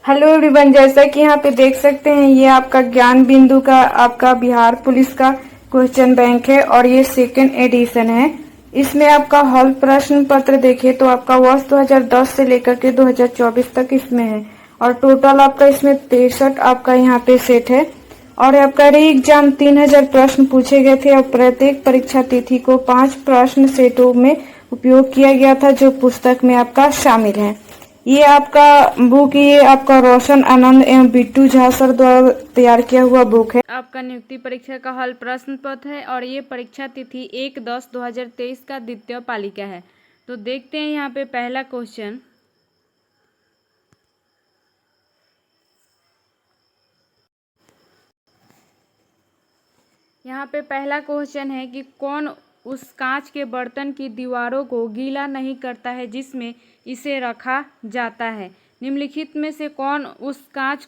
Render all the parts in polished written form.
Hello everyone, जैसा कि यहाँ पे देख सकते हैं ये आपका ज्ञान बिंदु का आपका बिहार पुलिस का क्वेश्चन बैंक है और ये सेकंड एडिशन है। इसमें आपका हल प्रश्न पत्र देखे तो आपका वर्ष 2010 से लेकर के 2024 तक इसमें है और टोटल आपका इसमें 63 आपका यहाँ पे सेट है और आपका री एग्जाम 3000 प्रश्न पूछे गए थे और प्रत्येक परीक्षा तिथि को 5 प्रश्न सेटों में उपयोग किया गया था जो पुस्तक में आपका शामिल है। ये आपका बुक ये आपका रोशन आनंद एवं बिट्टू झा सर द्वारा तैयार किया हुआ बुक है। आपका नियुक्ति परीक्षा का हल प्रश्न पत्र है और ये परीक्षा तिथि 1/10/2023 का द्वितीय पालिका है। तो देखते हैं यहाँ पे पहला क्वेश्चन। यहाँ पे पहला क्वेश्चन है कि कौन उस कांच के बर्तन की दीवारों को गीला नहीं करता है जिसमें इसे रखा जाता है। निम्नलिखित में से कौन उस कांच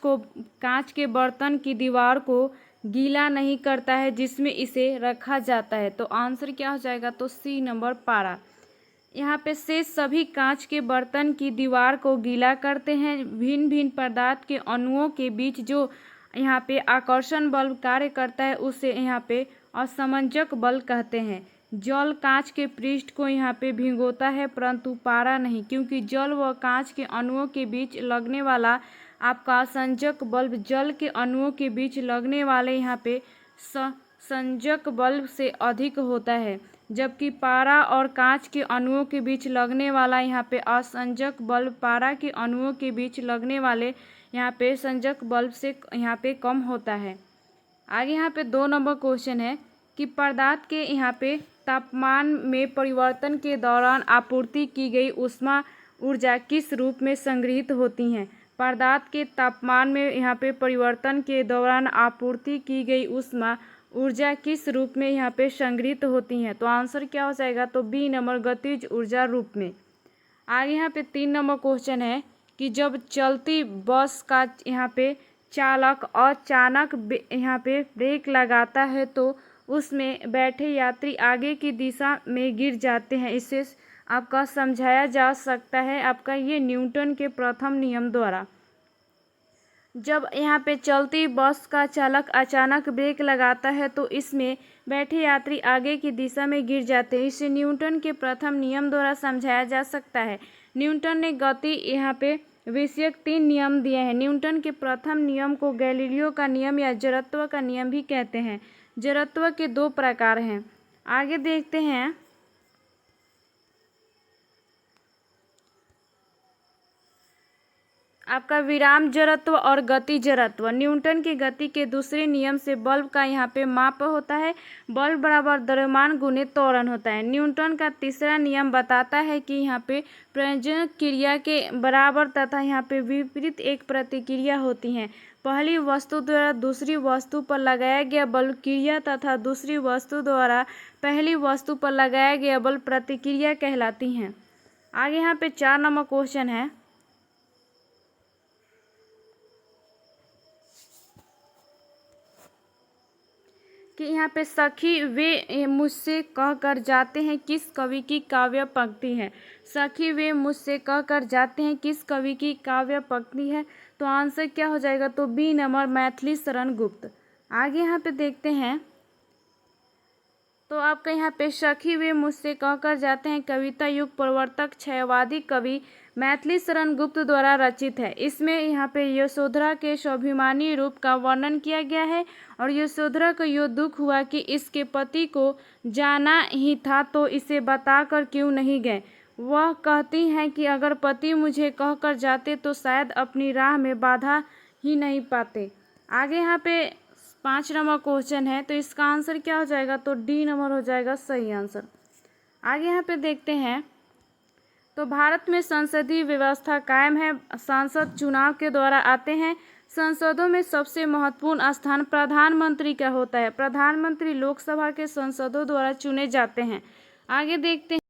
के बर्तन की दीवार को गीला नहीं करता है जिसमें इसे रखा जाता है। तो आंसर क्या हो जाएगा? तो सी नंबर पारा। यहाँ पे से सभी कांच के बर्तन की दीवार को गीला करते हैं। भिन्न भिन्न पदार्थ के अणुओं के बीच जो यहाँ पे आकर्षण बल कार्य करता है उसे यहाँ पे असमंजक बल कहते हैं। जल कांच के पृष्ठ को यहाँ पे भिगोता है परंतु पारा नहीं, क्योंकि जल व कांच के अणुओं के बीच लगने वाला आपका असंजक बल जल के अणुओं के बीच लगने वाले यहाँ पे संजक बल से अधिक होता है, जबकि पारा और कांच के अणुओं के बीच लगने वाला यहाँ पे असंजक बल पारा के अणुओं के बीच लगने वाले यहाँ पे संजक बल से यहाँ पे कम होता है। आगे यहाँ पे 2 नंबर क्वेश्चन है कि पदार्थ के यहाँ पे तापमान में परिवर्तन के दौरान आपूर्ति की गई ऊष्मा ऊर्जा किस रूप में संग्रहित होती हैं। पदार्थ के तापमान में यहाँ पे परिवर्तन के दौरान आपूर्ति की गई ऊष्मा ऊर्जा किस रूप में यहाँ पे संग्रहित होती हैं। तो आंसर क्या हो जाएगा? तो बी नंबर गतिज ऊर्जा रूप में। आगे यहाँ पे 3 नंबर क्वेश्चन है कि जब चलती बस का यहाँ पे चालक अचानक यहाँ पे ब्रेक लगाता है तो उसमें बैठे यात्री आगे की दिशा में गिर जाते हैं। इसे आपका समझाया जा सकता है आपका ये न्यूटन के प्रथम नियम द्वारा। जब यहाँ पे चलती बस का चालक अचानक ब्रेक लगाता है तो इसमें बैठे यात्री आगे की दिशा में गिर जाते हैं। इसे न्यूटन के प्रथम नियम द्वारा समझाया जा सकता है। न्यूटन ने गति यहाँ पे विषयक 3 नियम दिए हैं। न्यूटन के प्रथम नियम को गैलीलियो का नियम या जड़त्व का नियम भी कहते हैं। जड़त्व के 2 प्रकार हैं। आगे देखते हैं। आपका विराम जड़त्व और गति जड़त्व। न्यूटन की गति के दूसरे नियम से बल्ब का यहाँ पे माप होता है। बल्ब बराबर द्रव्यमान गुणे त्वरण होता है। न्यूटन का तीसरा नियम बताता है कि यहाँ पे प्रयोजन क्रिया के बराबर तथा यहाँ पे विपरीत एक प्रतिक्रिया होती है। पहली वस्तु द्वारा दूसरी वस्तु पर लगाया गया बल क्रिया तथा दूसरी वस्तु द्वारा पहली वस्तु पर लगाया गया बल प्रतिक्रिया कहलाती हैं। आगे यहाँ पे 4 नंबर क्वेश्चन है कि यहाँ पे सखी वे मुझसे कह कर जाते हैं किस कवि की काव्य पंक्ति है। सखी वे मुझसे कह कर जाते हैं किस कवि की काव्य पंक्ति है। तो आंसर क्या हो जाएगा? तो बी नंबर मैथिली शरण गुप्त। आगे यहाँ पे देखते हैं। तो आपका यहाँ पे सखी वे मुझसे कह कर जाते हैं कविता युग प्रवर्तक छयवादी कवि मैथिली शरण गुप्त द्वारा रचित है। इसमें यहाँ पे यशोधरा के स्वाभिमानी रूप का वर्णन किया गया है और यशोधरा को यो दुख हुआ कि इसके पति को जाना ही था तो इसे बताकर क्यों नहीं गए। वह कहती हैं कि अगर पति मुझे कहकर जाते तो शायद अपनी राह में बाधा ही नहीं पाते। आगे यहाँ पे 5 नंबर क्वेश्चन है तो इसका आंसर क्या हो जाएगा? तो डी नंबर हो जाएगा सही आंसर। आगे यहाँ पे देखते हैं। तो भारत में संसदीय व्यवस्था कायम है। सांसद चुनाव के द्वारा आते हैं। संसदों में सबसे महत्वपूर्ण स्थान प्रधानमंत्री का होता है। प्रधानमंत्री लोकसभा के सांसदों द्वारा चुने जाते हैं। आगे देखते हैं।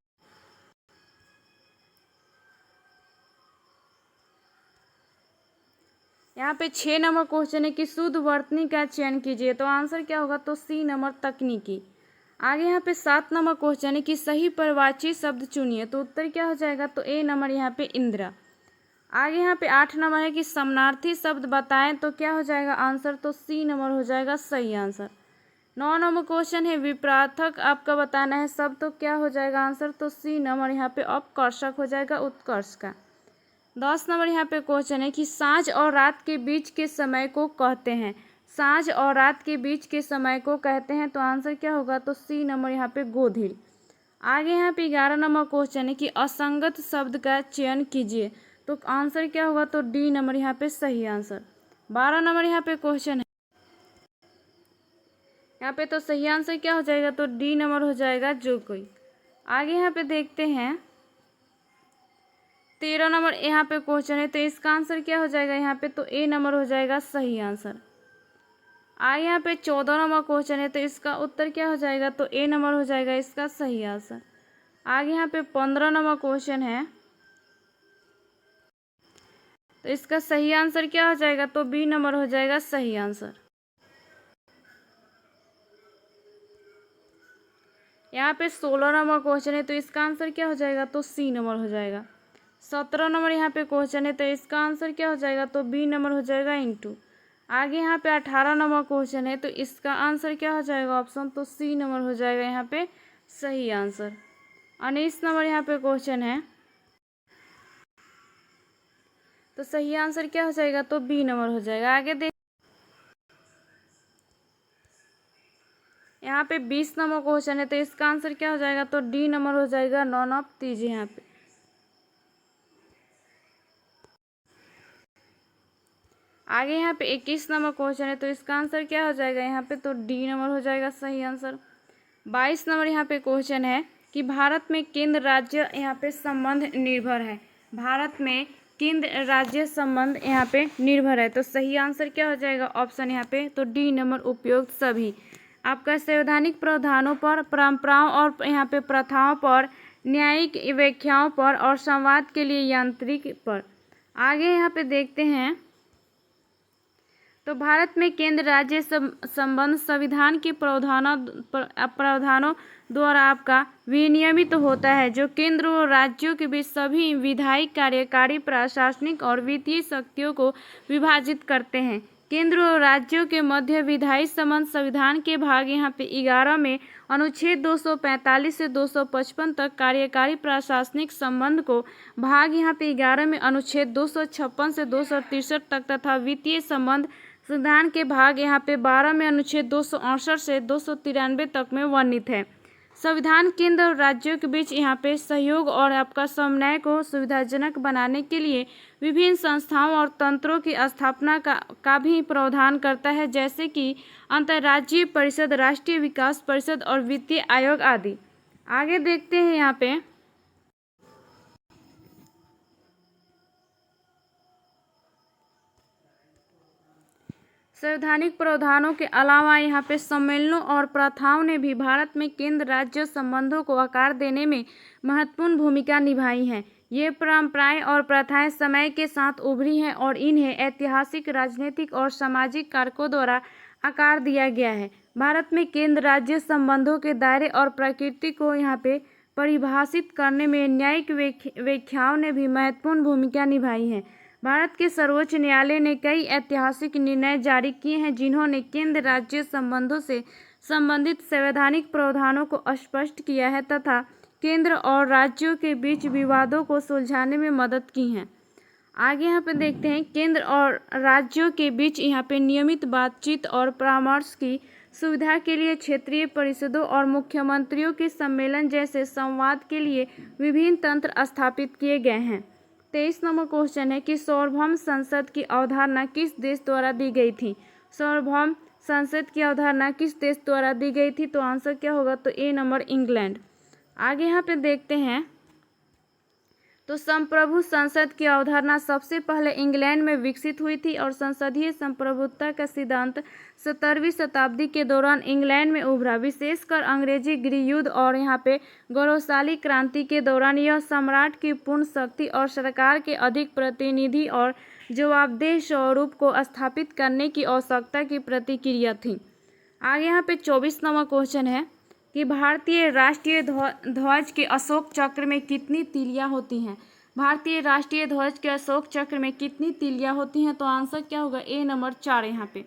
यहाँ पे 6 नंबर क्वेश्चन है कि शुद्ध वर्तनी का चयन कीजिए। तो आंसर क्या होगा? तो सी नंबर तकनीकी। आगे यहाँ पे 7 नंबर क्वेश्चन है कि सही परवाची शब्द चुनिए। तो उत्तर क्या हो जाएगा? तो ए नंबर यहाँ पे इंदिरा। आगे यहाँ पे 8 नंबर है कि समानार्थी शब्द बताएं, तो क्या हो जाएगा आंसर, तो सी नंबर हो जाएगा सही आंसर। 9 नंबर क्वेश्चन है विपरार्थक आपका बताना है शब्द, तो क्या हो जाएगा आंसर, तो सी नंबर यहाँ पे अपकर्षक हो जाएगा उत्कर्ष का। 10 नंबर यहाँ पे क्वेश्चन है कि साँझ और रात के बीच के समय को कहते हैं, साँझ और रात के बीच के समय को कहते हैं, तो आंसर क्या होगा, तो सी नंबर यहाँ पे गोधील। आगे यहाँ पे 11 नंबर क्वेश्चन है कि असंगत शब्द का चयन कीजिए, तो आंसर क्या होगा, तो डी नंबर यहाँ पे सही आंसर। 12 नंबर यहाँ पे क्वेश्चन है, यहाँ पे तो सही आंसर क्या हो जाएगा, तो डी नंबर हो जाएगा जो कोई। आगे यहाँ पे देखते हैं 13 नंबर यहाँ पे क्वेश्चन है, तो इसका आंसर क्या हो जाएगा यहाँ पे, तो ए नंबर हो जाएगा सही आंसर। आगे यहाँ पे 14 नंबर क्वेश्चन है, तो इसका उत्तर क्या हो जाएगा, तो ए नंबर हो जाएगा इसका सही आंसर। आगे यहाँ पे 15 नंबर क्वेश्चन है, तो इसका सही आंसर क्या हो जाएगा, तो बी नंबर हो जाएगा सही आंसर। यहाँ पे 16 नंबर क्वेश्चन है, तो इसका आंसर क्या हो जाएगा, तो सी नंबर हो जाएगा। 17 नंबर यहाँ पे क्वेश्चन है, तो इसका आंसर क्या हो जाएगा, तो बी नंबर हो जाएगा इंटू। आगे यहाँ पे 18 नंबर क्वेश्चन है, तो इसका आंसर क्या हो जाएगा ऑप्शन, तो सी नंबर हो जाएगा यहाँ पे सही आंसर। 19 नंबर यहाँ पे क्वेश्चन है, तो सही आंसर क्या हो जाएगा, तो बी नंबर हो जाएगा। आगे देख यहाँ पे 20 नंबर क्वेश्चन है, तो इसका आंसर क्या हो जाएगा, तो डी नंबर हो जाएगा नॉन ऑफ तीजे। यहाँ पे आगे यहाँ पे 21 नंबर क्वेश्चन है, तो इसका आंसर क्या हो जाएगा यहाँ पे, तो डी नंबर हो जाएगा सही आंसर। 22 नंबर यहाँ पे क्वेश्चन है कि भारत में केंद्र राज्य यहाँ पे संबंध निर्भर है, भारत में केंद्र राज्य संबंध यहाँ पे निर्भर है, तो सही आंसर क्या हो जाएगा ऑप्शन यहाँ पे, तो डी नंबर उपयुक्त सभी। आपका संवैधानिक प्रावधानों पर, परंपराओं और यहाँ पे प्रथाओं पर, न्यायिक व्याख्याओं पर और संवाद के लिए यांत्रिक पर। आगे यहाँ पे देखते हैं, तो भारत में केंद्र राज्य संबंध संविधान के प्रावधानों द्वारा आपका विनियमित होता है, जो केंद्र और राज्यों के बीच सभी विधायी, कार्यकारी, प्रशासनिक और वित्तीय शक्तियों को विभाजित करते हैं। केंद्र और राज्यों के मध्य विधायी संबंध संविधान के भाग यहाँ पे 11 में अनुच्छेद 245 से 255 तक, कार्यकारी प्रशासनिक संबंध को भाग यहाँ पे 11 में अनुच्छेद 256 से 263 तक तथा वित्तीय संबंध संविधान के भाग यहाँ पे 12 में अनुच्छेद 268 से 293 तक में वर्णित है। संविधान केंद्र और राज्यों के बीच यहाँ पे सहयोग और आपका समन्वय को सुविधाजनक बनाने के लिए विभिन्न संस्थाओं और तंत्रों की स्थापना का भी प्रावधान करता है, जैसे कि अंतर्राज्यीय परिषद, राष्ट्रीय विकास परिषद और वित्तीय आयोग आदि। आगे देखते हैं यहाँ पे संवैधानिक प्रावधानों के अलावा यहाँ पे सम्मेलनों और प्रथाओं ने भी भारत में केंद्र राज्य संबंधों को आकार देने में महत्वपूर्ण भूमिका निभाई है। ये परंपराएं और प्रथाएं समय के साथ उभरी हैं और इन्हें ऐतिहासिक, राजनीतिक और सामाजिक कारकों द्वारा आकार दिया गया है। भारत में केंद्र राज्य संबंधों के दायरे और प्रकृति को यहाँ पे परिभाषित करने में न्यायिक व्याख्याओं ने भी महत्वपूर्ण भूमिका निभाई है। भारत के सर्वोच्च न्यायालय ने कई ऐतिहासिक निर्णय जारी किए हैं, जिन्होंने केंद्र राज्य संबंधों से संबंधित संवैधानिक प्रावधानों को स्पष्ट किया है तथा केंद्र और राज्यों के बीच विवादों को सुलझाने में मदद की है। आगे यहाँ पे देखते हैं, केंद्र और राज्यों के बीच यहाँ पे नियमित बातचीत और परामर्श की सुविधा के लिए क्षेत्रीय परिषदों और मुख्यमंत्रियों के सम्मेलन जैसे संवाद के लिए विभिन्न तंत्र स्थापित किए गए हैं। 23 नंबर क्वेश्चन है कि सार्वभौम संसद की अवधारणा किस देश द्वारा दी गई थी, सार्वभौम संसद की अवधारणा किस देश द्वारा दी गई थी, तो आंसर क्या होगा, तो ए नंबर इंग्लैंड। आगे यहाँ पे देखते हैं, तो संप्रभु संसद की अवधारणा सबसे पहले इंग्लैंड में विकसित हुई थी और संसदीय संप्रभुता का सिद्धांत 17वीं शताब्दी के दौरान इंग्लैंड में उभरा। विशेषकर अंग्रेजी गृह युद्ध और यहाँ पे गौरवशाली क्रांति के दौरान यह सम्राट की पूर्ण शक्ति और सरकार के अधिक प्रतिनिधि और जवाबदेह स्वरूप को स्थापित करने की आवश्यकता की प्रतिक्रिया थी। आगे यहाँ पे 24 नंबर क्वेश्चन है कि भारतीय राष्ट्रीय ध्वज के अशोक चक्र में कितनी तीलियां होती हैं। भारतीय राष्ट्रीय ध्वज के अशोक चक्र में कितनी तीलियां होती हैं? तो आंसर क्या होगा? ए नंबर 4 यहाँ पे।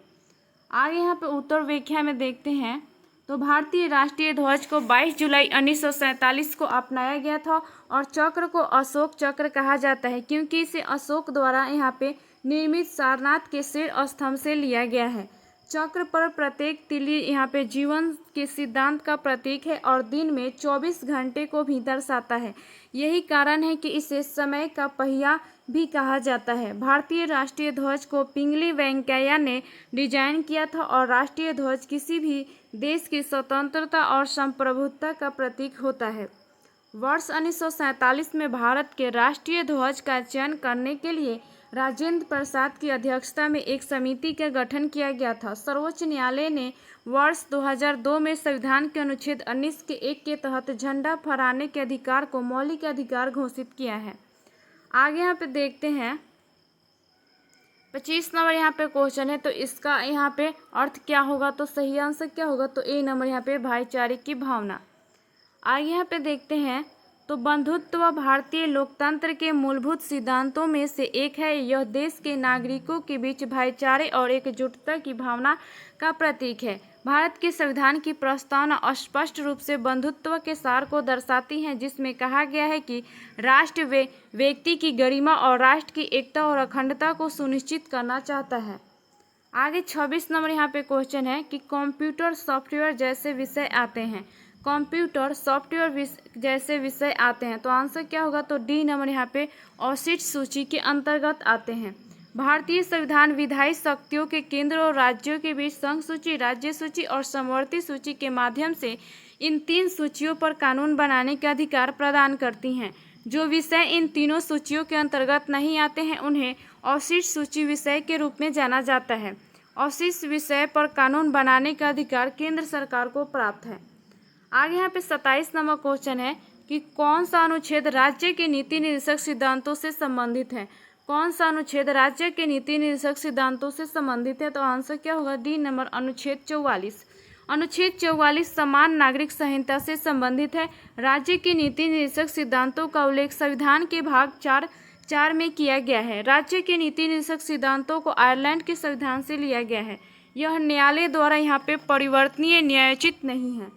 आगे यहाँ पे उत्तर व्याख्या में देखते हैं तो भारतीय राष्ट्रीय ध्वज को 22 जुलाई 1947 को अपनाया गया था और चक्र को अशोक चक्र कहा जाता है क्योंकि इसे अशोक द्वारा यहाँ पे निर्मित सारनाथ के शीर्ष स्तंभ से लिया गया है। चक्र पर प्रत्येक तिली यहाँ पे जीवन के सिद्धांत का प्रतीक है और दिन में 24 घंटे को भी दर्शाता है। यही कारण है कि इसे समय का पहिया भी कहा जाता है। भारतीय राष्ट्रीय ध्वज को पिंगली वेंकैया ने डिजाइन किया था और राष्ट्रीय ध्वज किसी भी देश की स्वतंत्रता और संप्रभुता का प्रतीक होता है। वर्ष 1947 में भारत के राष्ट्रीय ध्वज का चयन करने के लिए राजेंद्र प्रसाद की अध्यक्षता में एक समिति का गठन किया गया था। सर्वोच्च न्यायालय ने वर्ष 2002 में संविधान के अनुच्छेद 19 के 1 के तहत झंडा फहराने के अधिकार को मौलिक अधिकार घोषित किया है। आगे यहाँ पे देखते हैं 25 नंबर यहाँ पे क्वेश्चन है तो इसका यहाँ पे अर्थ क्या होगा? तो सही आंसर क्या होगा? तो ए नंबर यहाँ पे भाईचारे की भावना। आगे यहाँ पे देखते हैं तो बंधुत्व भारतीय लोकतंत्र के मूलभूत सिद्धांतों में से एक है। यह देश के नागरिकों के बीच भाईचारे और एकजुटता की भावना का प्रतीक है। भारत के संविधान की प्रस्तावना स्पष्ट रूप से बंधुत्व के सार को दर्शाती है जिसमें कहा गया है कि राष्ट्र व्यक्ति की गरिमा और राष्ट्र की एकता और अखंडता को सुनिश्चित करना चाहता है। आगे 26 नंबर यहाँ पे क्वेश्चन है कि कंप्यूटर सॉफ्टवेयर जैसे विषय आते हैं। कंप्यूटर सॉफ्टवेयर जैसे विषय आते हैं तो आंसर क्या होगा? तो डी नंबर यहाँ पे औचित्य सूची के अंतर्गत आते हैं। भारतीय संविधान विधायी शक्तियों के केंद्र और राज्यों के बीच संघ सूची, राज्य सूची और समवर्ती सूची के माध्यम से इन 3 सूचियों पर कानून बनाने का अधिकार प्रदान करती हैं। जो विषय इन तीनों सूचियों के अंतर्गत नहीं आते हैं उन्हें औचित्य सूची विषय के रूप में जाना जाता है। औचित्य विषय पर कानून बनाने का अधिकार केंद्र सरकार को प्राप्त है। आगे यहाँ पे 27 नंबर क्वेश्चन है कि कौन सा अनुच्छेद राज्य के नीति निर्देशक सिद्धांतों से संबंधित है? कौन सा अनुच्छेद राज्य के नीति निर्देशक सिद्धांतों से संबंधित है? तो आंसर क्या होगा? डी नंबर अनुच्छेद 44। अनुच्छेद 44 समान नागरिक संहिता से संबंधित है। राज्य के नीति निर्देशक सिद्धांतों का उल्लेख संविधान के भाग 4 में किया गया है। राज्य के नीति निर्देशक सिद्धांतों को आयरलैंड के संविधान से लिया गया है। यह न्यायालय द्वारा यहाँ पे परिवर्तनीय न्यायोचित नहीं है।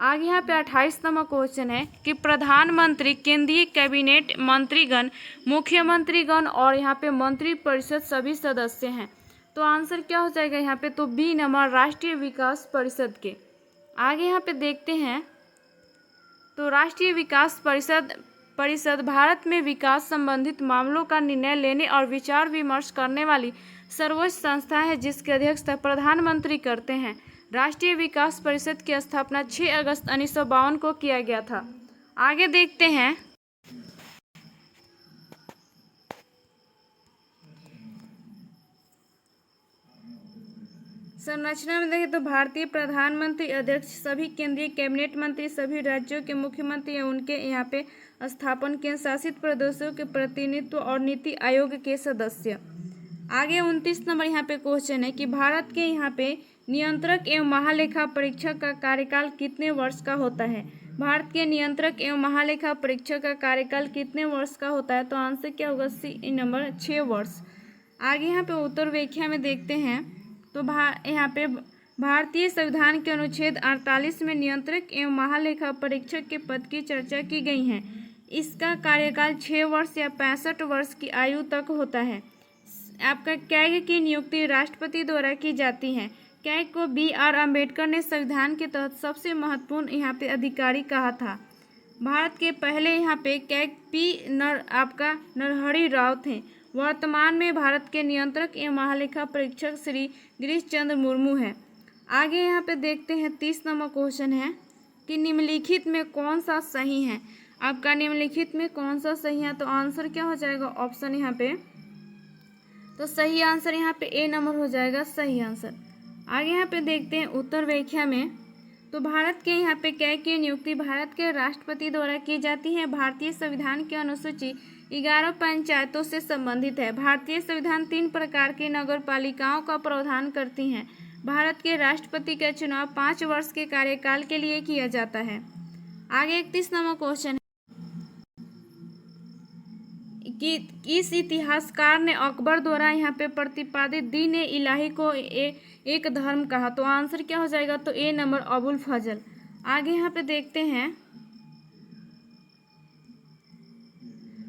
आगे यहाँ पे 28 नंबर क्वेश्चन है कि प्रधानमंत्री, केंद्रीय कैबिनेट मंत्रीगण, मुख्यमंत्रीगण और यहाँ पे मंत्री परिषद सभी सदस्य हैं। तो आंसर क्या हो जाएगा यहाँ पे? तो बी नंबर राष्ट्रीय विकास परिषद के। आगे यहाँ पे देखते हैं तो राष्ट्रीय विकास परिषद भारत में विकास संबंधित मामलों का निर्णय लेने और विचार विमर्श करने वाली सर्वोच्च संस्था है जिसकी अध्यक्षता प्रधानमंत्री करते हैं। राष्ट्रीय विकास परिषद की स्थापना 6 अगस्त 1952 को किया गया था। आगे देखते हैं संरचना में देखें तो भारतीय प्रधानमंत्री, अध्यक्ष, सभी केंद्रीय कैबिनेट मंत्री, सभी राज्यों के मुख्यमंत्री या उनके यहाँ पे स्थापन केंद्र शासित प्रदेशों के प्रतिनिधित्व और नीति आयोग के सदस्य। आगे 29 नंबर यहाँ पे क्वेश्चन है कि भारत के यहाँ पे नियंत्रक एवं महालेखा परीक्षक का कार्यकाल कितने वर्ष का होता है? भारत के नियंत्रक एवं महालेखा परीक्षक का कार्यकाल कितने वर्ष का होता है? तो आंसर क्या होगा? सी नंबर 6 वर्ष। आगे यहाँ पे उत्तर व्याख्या में देखते हैं तो यहाँ पे भारतीय संविधान के अनुच्छेद 48 में नियंत्रक एवं महालेखा परीक्षक के पद की चर्चा की गई है। इसका कार्यकाल 6 वर्ष या 65 वर्ष की आयु तक होता है। आपका कैग की नियुक्ति राष्ट्रपति द्वारा की जाती है। कैग को B.R. अम्बेडकर ने संविधान के तहत सबसे महत्वपूर्ण यहाँ पे अधिकारी कहा था। भारत के पहले यहाँ पे कैग नरहरि राव थे। वर्तमान में भारत के नियंत्रक एवं महालेखा परीक्षक श्री गिरीश चंद्र मुर्मू है। आगे यहाँ पे देखते हैं 30 नंबर क्वेश्चन है कि निम्नलिखित में कौन सा सही है? आपका निम्नलिखित में कौन सा सही है? तो आंसर क्या हो जाएगा? ऑप्शन यहाँ पे तो सही आंसर यहाँ पे ए नंबर हो जाएगा सही आंसर। आगे यहाँ पे देखते हैं उत्तर व्याख्या में तो भारत के यहाँ पे कैग की नियुक्ति भारत के राष्ट्रपति द्वारा की जाती है। भारतीय संविधान की अनुसूची 11 पंचायतों से संबंधित है। भारतीय संविधान 3 प्रकार की नगर पालिकाओं का प्रावधान करती हैं। भारत के राष्ट्रपति का चुनाव 5 वर्ष के कार्यकाल के लिए किया जाता है। आगे 31 नंबर क्वेश्चन है कि इस इतिहासकार ने अकबर द्वारा यहाँ पे प्रतिपादित दीन ए इलाही को एक धर्म कहा। तो आंसर क्या हो जाएगा, तो ए नंबर अबुल फजल। आगे यहाँ पे देखते हैं,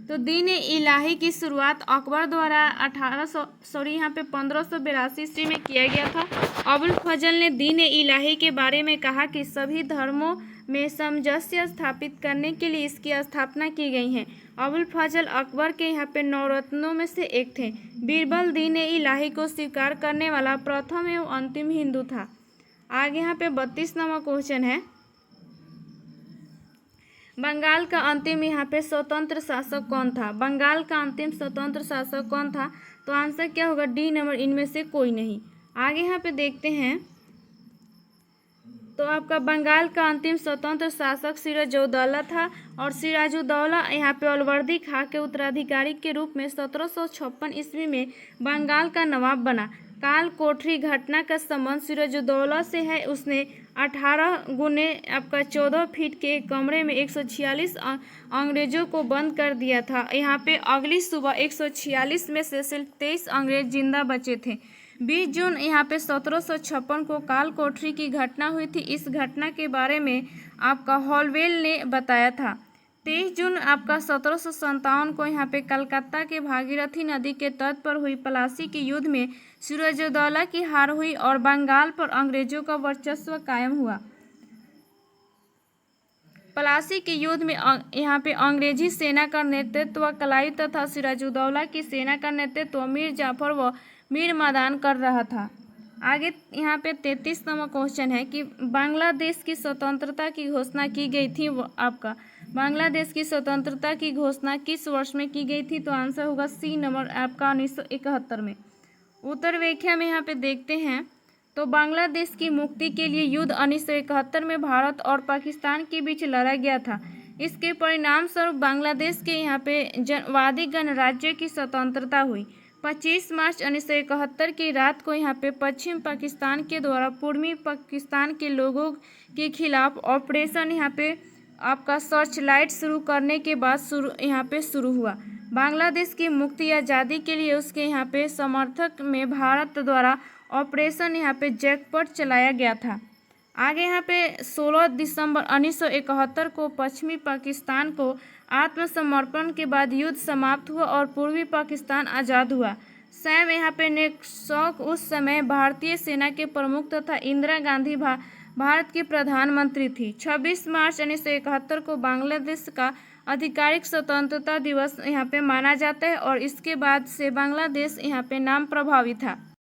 तो दीन ए इलाही की शुरुआत अकबर द्वारा 1582 ईस्वी में किया गया था। अबुल फजल ने दीन ए इलाही के बारे में कहा कि सभी धर्मों में सामंजस्य स्थापित करने के लिए इसकी स्थापना की गई है। अबुल फजल अकबर के यहाँ पे नवरत्नों में से एक थे। बीरबल दीन ए इलाही को स्वीकार करने वाला प्रथम एवं अंतिम हिंदू था। आगे यहाँ पे 32 नंबर क्वेश्चन है, बंगाल का अंतिम यहाँ पे स्वतंत्र शासक कौन था। बंगाल का अंतिम स्वतंत्र शासक कौन था, तो आंसर क्या होगा, डी नंबर, इनमें से कोई नहीं। आगे यहाँ पे देखते हैं, तो आपका बंगाल का अंतिम स्वतंत्र शासक सिराजुद्दौला था और सिराजुद्दौला यहाँ पे अलवर्दी खां के उत्तराधिकारी के रूप में 1756 ईस्वी में बंगाल का नवाब बना। काल कोठरी घटना का संबंध सिराजुद्दौला से है। उसने 18 गुने आपका 14 फीट के एक कमरे में 146 अंग्रेजों को बंद कर दिया था। यहाँ पे अगली सुबह 146 में से सिर्फ 23 अंग्रेज जिंदा बचे थे। 20 जून यहाँ पे 1756 को काल कोठरी की घटना हुई थी। इस घटना के बारे में आपका हॉलवेल ने बताया था। 23 जून आपका 1757 को यहाँ पे कलकत्ता के भागीरथी नदी के तट पर हुई प्लासी के युद्ध में सिराजुद्दौला की हार हुई और बंगाल पर अंग्रेजों का वर्चस्व कायम हुआ। प्लासी के युद्ध में यहाँ पे अंग्रेजी सेना का नेतृत्व कलाई तथा सिराजुद्दौला की सेना का नेतृत्व मीर जाफर व मीर मदान कर रहा था। आगे यहाँ पे 33 नंबर क्वेश्चन है कि बांग्लादेश की स्वतंत्रता की घोषणा की गई थी। आपका बांग्लादेश की स्वतंत्रता की घोषणा किस वर्ष में की गई थी, तो आंसर होगा सी नंबर आपका 1971 में। उत्तर व्याख्या में यहाँ पे देखते हैं, तो बांग्लादेश की मुक्ति के लिए युद्ध 1971 में भारत और पाकिस्तान के बीच लड़ा गया था। इसके परिणाम स्वरूप बांग्लादेश के यहाँ पे जनवादी गणराज्य की स्वतंत्रता हुई। 25 मार्च 1971 की रात को यहाँ पे पश्चिम पाकिस्तान के द्वारा पूर्वी पाकिस्तान के लोगों के खिलाफ ऑपरेशन यहाँ पे आपका सर्च लाइट शुरू करने के बाद यहाँ पे शुरू हुआ। बांग्लादेश की मुक्ति आज़ादी के लिए उसके यहाँ पे समर्थक में भारत द्वारा ऑपरेशन यहाँ पे जैकपॉट चलाया गया था। आगे यहाँ पे 16 दिसंबर 1971 को पश्चिमी पाकिस्तान को आत्मसमर्पण के बाद युद्ध समाप्त हुआ और पूर्वी पाकिस्तान आज़ाद हुआ। सैम यहाँ पे नेक्सॉक उस समय भारतीय सेना के प्रमुख तथा इंदिरा गांधी भारत की प्रधानमंत्री थी। 26 मार्च 1971 को बांग्लादेश का आधिकारिक स्वतंत्रता दिवस यहाँ पे माना जाता है और इसके बाद से बांग्लादेश यहाँ पे नाम प्रभावी था।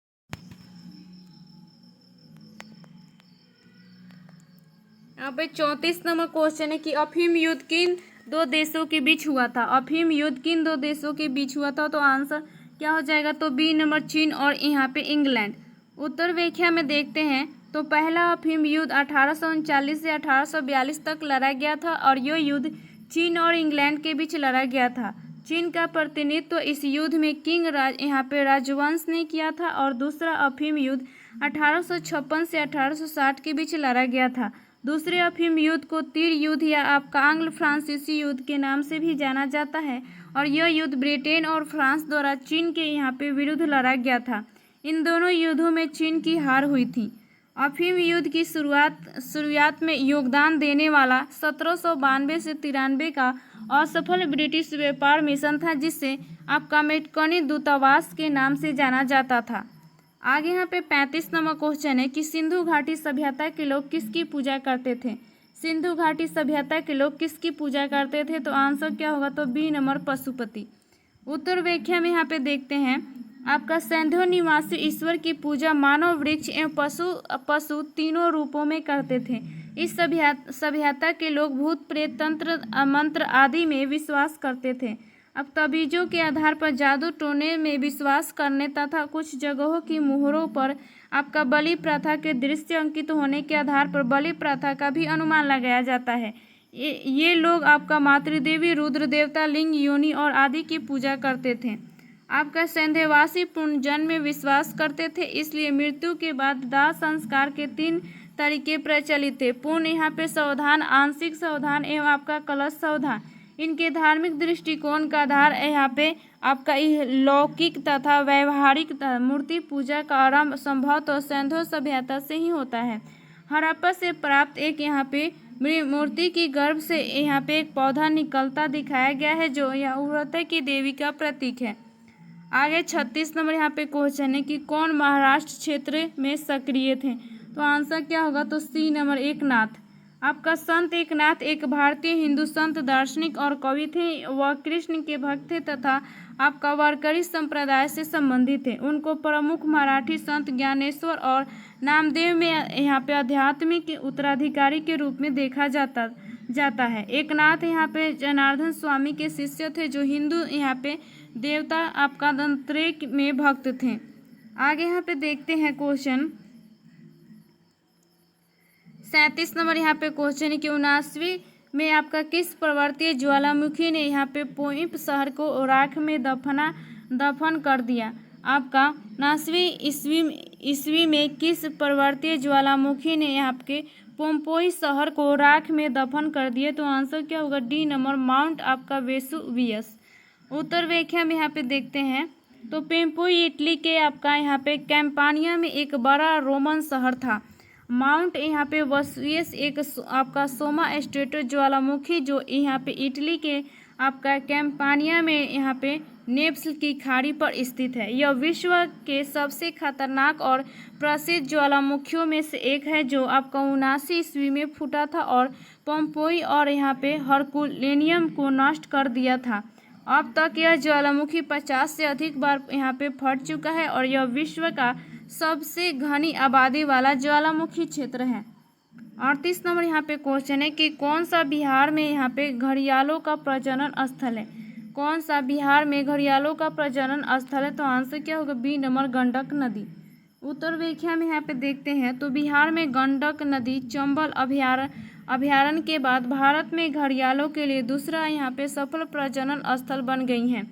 यहाँ पे 34 नंबर क्वेश्चन है कि अफीम युद्ध किन दो देशों के बीच हुआ था। अफीम युद्ध किन दो देशों के बीच हुआ था, तो आंसर क्या हो जाएगा, तो बी नंबर, चीन और यहाँ पे इंग्लैंड। उत्तर व्याख्या में देखते हैं, तो पहला अफीम युद्ध 1839 से 1842 तक लड़ा गया था और यह युद्ध चीन और इंग्लैंड के बीच लड़ा गया था। चीन का प्रतिनिधित्व इस युद्ध में किंग यहाँ पे राजवंश ने किया था और दूसरा अफीम युद्ध 1856 से 1860 के बीच लड़ा गया था। दूसरे अफीम युद्ध को तीर युद्ध या आपका आंग्ल फ्रांसीसी युद्ध के नाम से भी जाना जाता है और यह युद्ध ब्रिटेन और फ्रांस द्वारा चीन के यहाँ पे विरुद्ध लड़ा गया था। इन दोनों युद्धों में चीन की हार हुई थी। अफीम युद्ध की शुरुआत में योगदान देने वाला 1792 से 93 का असफल ब्रिटिश व्यापार मिशन था, जिससे आपका मेटकनी दूतावास के नाम से जाना जाता था। आगे यहाँ पे 35 नंबर क्वेश्चन है कि सिंधु घाटी सभ्यता के लोग किसकी पूजा करते थे। सिंधु घाटी सभ्यता के लोग किसकी पूजा करते थे, तो आंसर क्या होगा, तो बी नंबर, पशुपति। उत्तर व्याख्या में यहाँ पे देखते हैं, आपका सिंधु निवासी ईश्वर की पूजा मानव, वृक्ष एवं पशु तीनों रूपों में करते थे। इस सभ्यता के लोग भूत प्रेत तंत्र मंत्र आदि में विश्वास करते थे। अब तबीजों के आधार पर जादू टोने में विश्वास करने तथा कुछ जगहों की मुहरों पर आपका बलि प्रथा के दृश्य अंकित होने के आधार पर बलि प्रथा का भी अनुमान लगाया जाता है। ये लोग आपका मातृदेवी, रुद्र देवता, लिंग, योनि और आदि की पूजा करते थे। आपका संदेहवासी पुनर्जन्म में विश्वास करते थे, इसलिए मृत्यु के बाद दाह संस्कार के 3 तरीके प्रचलित थे। पूर्ण यहाँ पे सावधान, आंशिक सावधान एवं आपका कलश सावधान। इनके धार्मिक दृष्टिकोण का आधार यहाँ पे आपका लौकिक तथा व्यवहारिक मूर्ति पूजा का आरंभ संभवतः सिंधु सभ्यता से ही होता है। हड़प्पा से प्राप्त एक यहाँ पे मूर्ति की गर्भ से यहाँ पे एक पौधा निकलता दिखाया गया है जो यह उर्वरता की देवी का प्रतीक है। आगे 36 नंबर यहाँ पे क्वेश्चन है कि कौन महाराष्ट्र क्षेत्र में सक्रिय थे। तो आंसर क्या होगा, तो सी नंबर एकनाथ। आपका संत एकनाथ एक भारतीय हिंदू संत, दार्शनिक और कवि थे। वह कृष्ण के भक्त थे तथा आपका वारकरी संप्रदाय से संबंधित थे। उनको प्रमुख मराठी संत ज्ञानेश्वर और नामदेव में यहाँ पे आध्यात्मिक उत्तराधिकारी के रूप में देखा जाता है। एकनाथ यहाँ पे जनार्दन स्वामी के शिष्य थे जो हिंदू यहाँ पे देवता आपका दत्तात्रेय में भक्त थे। आगे यहाँ पे देखते हैं क्वेश्चन 37 नंबर यहाँ पे क्वेश्चन है कि 79वीं में आपका किस पर्वतीय ज्वालामुखी ने यहाँ पे पोइप शहर को राख में दफन कर दिया। आपका 79वीं ईस्वी में किस पर्वतीय ज्वालामुखी ने यहाँ पे पोम्पोई शहर को राख में दफन कर दिया। तो आंसर क्या होगा, डी नंबर माउंट आपका वेसुवियस। उत्तर व्याख्या में यहाँ पे देखते हैं तो पोम्पोई इटली के आपका यहाँ पे कैंपानिया में एक बड़ा रोमन शहर था। माउंट यहाँ पे वेसुवियस एक आपका सोमा स्ट्रेटो ज्वालामुखी जो यहाँ पे इटली के आपका कैंपानिया में यहाँ पे नेप्स की खाड़ी पर स्थित है। यह विश्व के सबसे खतरनाक और प्रसिद्ध ज्वालामुखियों में से एक है जो आपका 79 ईस्वी में फूटा था और पोम्पोई और यहाँ पे हरकुलेनियम को नष्ट कर दिया था। अब तक यह ज्वालामुखी 50 से अधिक बार यहाँ पे फट चुका है और यह विश्व का सबसे घनी आबादी वाला ज्वालामुखी क्षेत्र है। 38 नंबर यहाँ पे क्वेश्चन है कि कौन सा बिहार में यहाँ पे घड़ियालों का प्रजनन स्थल है। कौन सा बिहार में घड़ियालों का प्रजनन स्थल है। तो आंसर क्या होगा, बी नंबर गंडक नदी। उत्तर व्याख्या में यहाँ पे देखते हैं तो बिहार में गंडक नदी चंबल अभयारण्य के बाद भारत में घड़ियालों के लिए दूसरा यहाँ पे सफल प्रजनन स्थल बन गई हैं।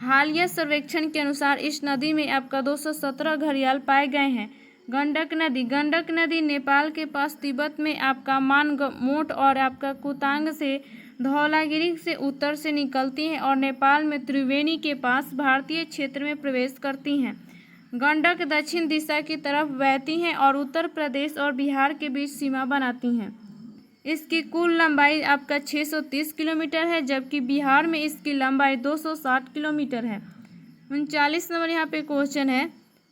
हालिया सर्वेक्षण के अनुसार इस नदी में आपका 217 घड़ियाल पाए गए हैं। गंडक नदी नेपाल के पास तिब्बत में आपका मानगमोट और आपका कुतांग से धौलागिरी से उत्तर से निकलती हैं और नेपाल में त्रिवेणी के पास भारतीय क्षेत्र में प्रवेश करती हैं। गंडक दक्षिण दिशा की तरफ बहती हैं और उत्तर प्रदेश और बिहार के बीच सीमा बनाती हैं। इसकी कुल लंबाई आपका 630 किलोमीटर है जबकि बिहार में इसकी लंबाई 260 किलोमीटर है। 39 नंबर यहाँ पे क्वेश्चन है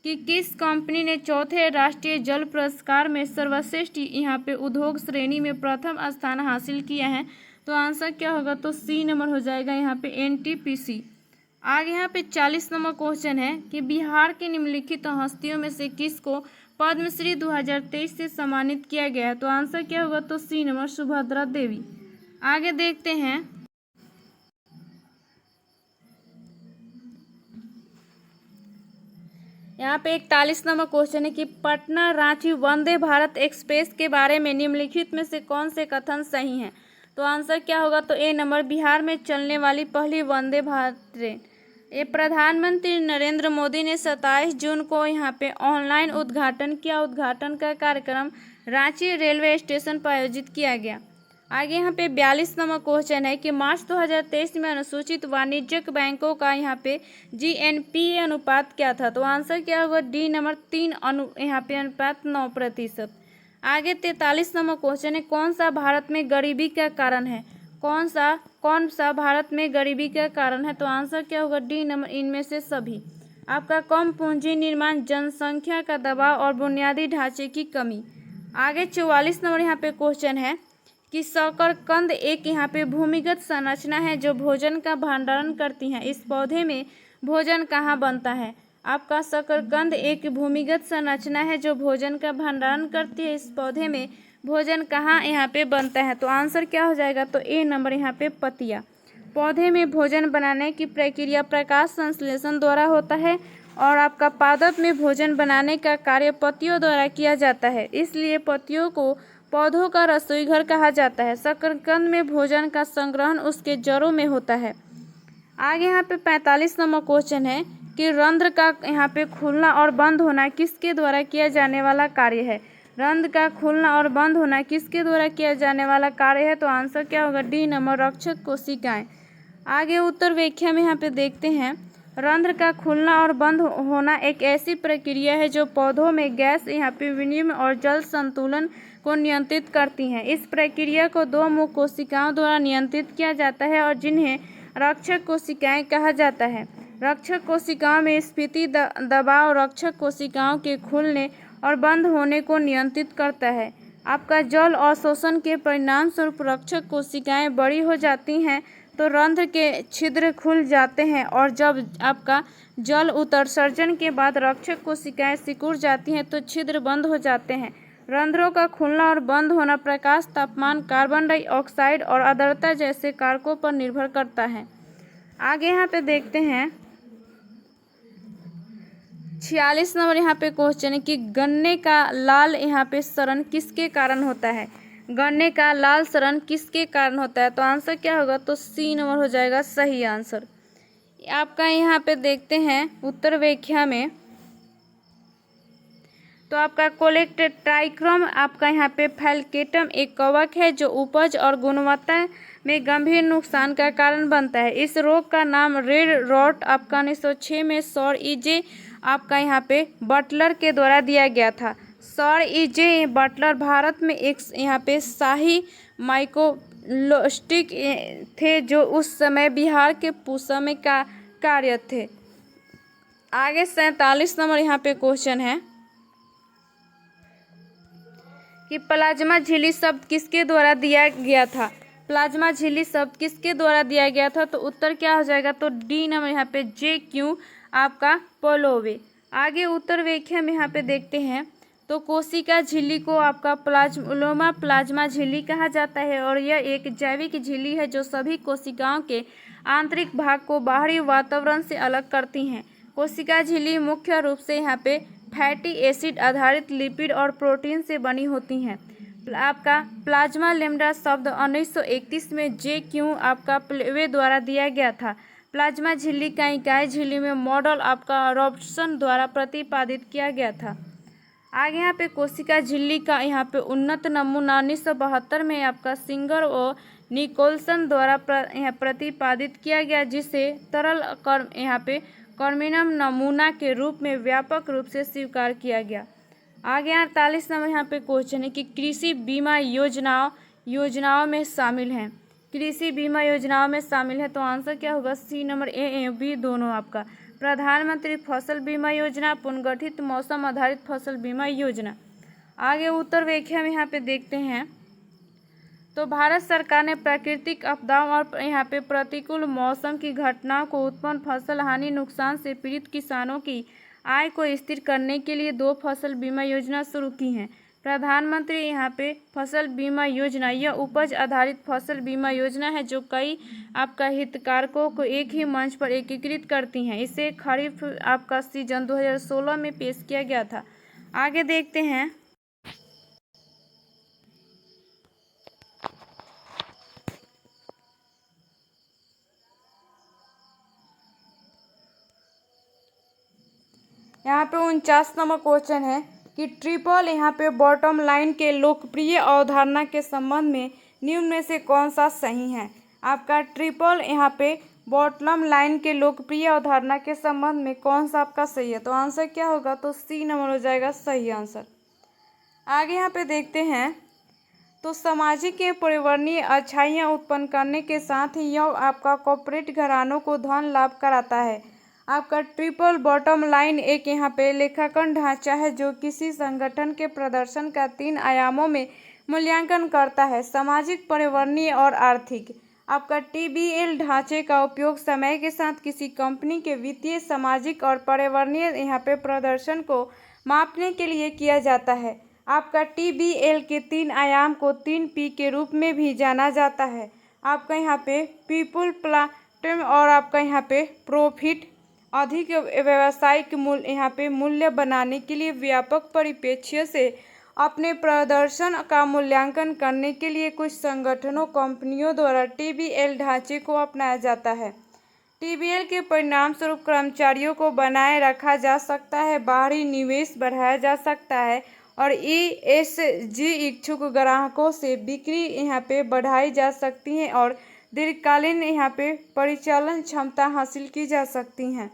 कि किस कंपनी ने चौथे राष्ट्रीय जल पुरस्कार में सर्वश्रेष्ठ यहाँ पे उद्योग श्रेणी में प्रथम स्थान हासिल किया है। तो आंसर क्या होगा, तो सी नंबर हो जाएगा यहाँ पे एनटीपीसी। आगे यहाँ पे 40 नंबर क्वेश्चन है कि बिहार के निम्नलिखित हस्तियों में से किसको पद्मश्री 2023 से सम्मानित किया गया है। तो आंसर क्या होगा, तो सी नंबर सुभद्रा देवी। आगे देखते हैं यहाँ पे 41 नंबर क्वेश्चन है कि पटना रांची वंदे भारत एक्सप्रेस के बारे में निम्नलिखित में से कौन से कथन सही हैं। तो आंसर क्या होगा, तो ए नंबर बिहार में चलने वाली पहली वंदे भारत ट्रेन। ये प्रधानमंत्री नरेंद्र मोदी ने 27 जून को यहाँ पे ऑनलाइन उद्घाटन किया। उद्घाटन का कार्यक्रम रांची रेलवे स्टेशन पर आयोजित किया गया। आगे यहाँ पे 42 नंबर क्वेश्चन है कि मार्च 2023 में अनुसूचित वाणिज्यिक बैंकों का यहाँ पे जीएनपी अनुपात क्या था। तो आंसर क्या होगा, डी नंबर 3 यहाँ पे अनुपात 9%। आगे 43 नंबर क्वेश्चन है कौन सा भारत में गरीबी का कारण है। कौन सा भारत में गरीबी का कारण है। तो आंसर क्या होगा, डी नंबर इनमें से सभी। आपका कम पूंजी निर्माण, जनसंख्या का दबाव और बुनियादी ढांचे की कमी। आगे 44 नंबर यहाँ पे क्वेश्चन है कि शकरकंद एक यहाँ पे भूमिगत संरचना है जो भोजन का भंडारण करती है। इस पौधे में भोजन कहाँ बनता है। आपका शकरकंद एक भूमिगत संरचना है जो भोजन का भंडारण करती है। इस पौधे में भोजन कहाँ यहाँ पे बनता है। तो आंसर क्या हो जाएगा, तो ए नंबर यहाँ पे पतिया। पौधे में भोजन बनाने की प्रक्रिया प्रकाश संश्लेषण द्वारा होता है और आपका पादप में भोजन बनाने का कार्य पत्तियों द्वारा किया जाता है, इसलिए पत्तियों को पौधों का रसोई घर कहा जाता है। शकरकंद में भोजन का संग्रहण उसके जड़ों में होता है। आगे यहाँ पे 45 नंबर क्वेश्चन है कि रंध्र का यहाँ पे खुलना और बंद होना किसके द्वारा किया जाने वाला कार्य है। रंध्र का खुलना और बंद होना किसके द्वारा किया जाने वाला कार्य है? तो आंसर क्या होगा? डी नंबर, रक्षक कोशिकाएं। आगे उत्तर व्याख्या में यहाँ पे देखते हैं, रंध्र का खुलना और बंद होना एक ऐसी प्रक्रिया है जो पौधों में गैस यहाँ पे विनिमय और जल संतुलन को नियंत्रित करती हैं। इस प्रक्रिया को दो मुख्य कोशिकाओं द्वारा नियंत्रित किया जाता है और जिन्हें रक्षक कोशिकाएं कहा जाता है। रक्षक कोशिकाओं में स्फीति दबाव रक्षक कोशिकाओं के खुलने और बंद होने को नियंत्रित करता है। आपका जल अवशोषण के परिणाम स्वरूप रक्षक कोशिकाएं बड़ी हो जाती हैं तो रंध्र के छिद्र खुल जाते हैं और जब आपका जल उत्सर्जन के बाद रक्षक कोशिकाएं सिकुड़ जाती हैं तो छिद्र बंद हो जाते हैं। रंध्रों का खुलना और बंद होना प्रकाश, तापमान, कार्बन डाइऑक्साइड और आर्द्रता जैसे कारकों पर निर्भर करता है। आगे यहाँ पे देखते हैं 46 नंबर यहाँ पे क्वेश्चन है कि गन्ने का लाल यहाँ पे सड़न किसके कारण होता है? गन्ने का लाल सड़न किसके कारण होता है? तो आंसर क्या होगा? तो सी नंबर हो जाएगा सही आंसर। आपका यहाँ पे देखते हैं उत्तर व्याख्या में, तो आपका कोलेक्ट्राइक्रम आपका यहाँ पे फैल्केटम एक कवक है जो उपज और गुणवत्ता में गंभीर नुकसान का कारण बनता है। इस रोग का नाम रेड रॉट आपका 1906 में सर ई.जे. आपका यहाँ पे बटलर के द्वारा दिया गया था। सर ई.जे. बटलर भारत में एक यहाँ पे शाही माइकोलॉजिस्ट थे जो उस समय बिहार के पूसा में कार्यरत थे। आगे 47 नंबर यहाँ पे क्वेश्चन है कि प्लाज्मा झिल्ली शब्द किसके द्वारा दिया गया था? प्लाज्मा झिल्ली शब्द किसके द्वारा दिया गया था? तो उत्तर क्या हो जाएगा? तो डी नंबर यहाँ पे J.Q. आपका पोलोवे। आगे उत्तर व्याख्या में यहाँ पे देखते हैं, तो कोशिका झिल्ली को आपका प्लाज्मा झिल्ली कहा जाता है और यह एक जैविक झिल्ली है जो सभी कोशिकाओं के आंतरिक भाग को बाहरी वातावरण से अलग करती हैं। कोशिका झिल्ली मुख्य रूप से यहाँ पे फैटी एसिड आधारित लिपिड और प्रोटीन से बनी होती हैं। आपका प्लाज्मा लैम्ब्डा शब्द 1931 में J.Q. आपका पोलोवे द्वारा दिया गया था। प्लाज्मा झिल्ली का इकाई झिल्ली में मॉडल आपका रॉबर्टसन द्वारा प्रतिपादित किया गया था। आगे यहाँ पे कोशिका झिल्ली का यहाँ पे उन्नत नमूना 1972 में आपका सिंगर और निकोलसन द्वारा प्रतिपादित किया गया, जिसे तरल यहाँ पे कर्मिनम नमूना के रूप में व्यापक रूप से स्वीकार किया गया। आगे 48 नंबर यहाँ पे क्वेश्चन है कि कृषि बीमा योजनाओं में शामिल हैं। कृषि बीमा योजनाओं में शामिल है तो आंसर क्या होगा? सी नंबर, ए बी दोनों आपका। प्रधानमंत्री फसल बीमा योजना, पुनर्गठित मौसम आधारित फसल बीमा योजना। आगे उत्तर व्याख्या में यहाँ पे देखते हैं, तो भारत सरकार ने प्राकृतिक आपदाओं और यहाँ पे प्रतिकूल मौसम की घटनाओं को उत्पन्न फसल हानि नुकसान से पीड़ित किसानों की आय को स्थिर करने के लिए 2 फसल बीमा योजना शुरू की हैं। प्रधानमंत्री यहाँ पे फसल बीमा योजना यह उपज आधारित फसल बीमा योजना है जो कई आपका हितधारकों को एक ही मंच पर एकीकृत करती हैं। इसे खरीफ आपका सीजन 2016 में पेश किया गया था। आगे देखते हैं, यहाँ पे 49 नंबर क्वेश्चन है कि ट्रिपल यहाँ पे बॉटम लाइन के लोकप्रिय अवधारणा के संबंध में निम्न में से कौन सा सही है? आपका ट्रिपल यहाँ पे बॉटम लाइन के लोकप्रिय अवधारणा के संबंध में कौन सा आपका सही है? तो आंसर क्या होगा? तो सी नंबर हो जाएगा सही आंसर। आगे यहाँ पे देखते हैं, तो सामाजिक के पर्यावरणीय अच्छाइयाँ उत्पन्न करने के साथ ही यह आपका कॉर्पोरेट घरानों को धन लाभ कराता है। आपका ट्रिपल बॉटम लाइन एक यहाँ पे लेखांकन ढांचा है जो किसी संगठन के प्रदर्शन का 3 आयामों में मूल्यांकन करता है, सामाजिक, पर्यावरणीय और आर्थिक। आपका TBL ढांचे का उपयोग समय के साथ किसी कंपनी के वित्तीय, सामाजिक और पर्यावरणीय यहाँ पे प्रदर्शन को मापने के लिए किया जाता है। आपका TBL के 3 आयाम को 3P के रूप में भी जाना जाता है। आपका यहाँ पे पीपुल, प्लाटम और आपका यहाँ पे प्रॉफिट। अधिक व्यावसायिक मूल्य यहाँ पे मूल्य बनाने के लिए व्यापक परिप्रेक्ष्य से अपने प्रदर्शन का मूल्यांकन करने के लिए कुछ संगठनों, कंपनियों द्वारा TBL ढांचे को अपनाया जाता है। TBL के परिणाम स्वरूप कर्मचारियों को बनाए रखा जा सकता है, बाहरी निवेश बढ़ाया जा सकता है और ESG इच्छुक ग्राहकों से बिक्री यहाँ पे बढ़ाई जा सकती है और दीर्घकालीन यहाँ पे परिचालन क्षमता हासिल की जा सकती हैं।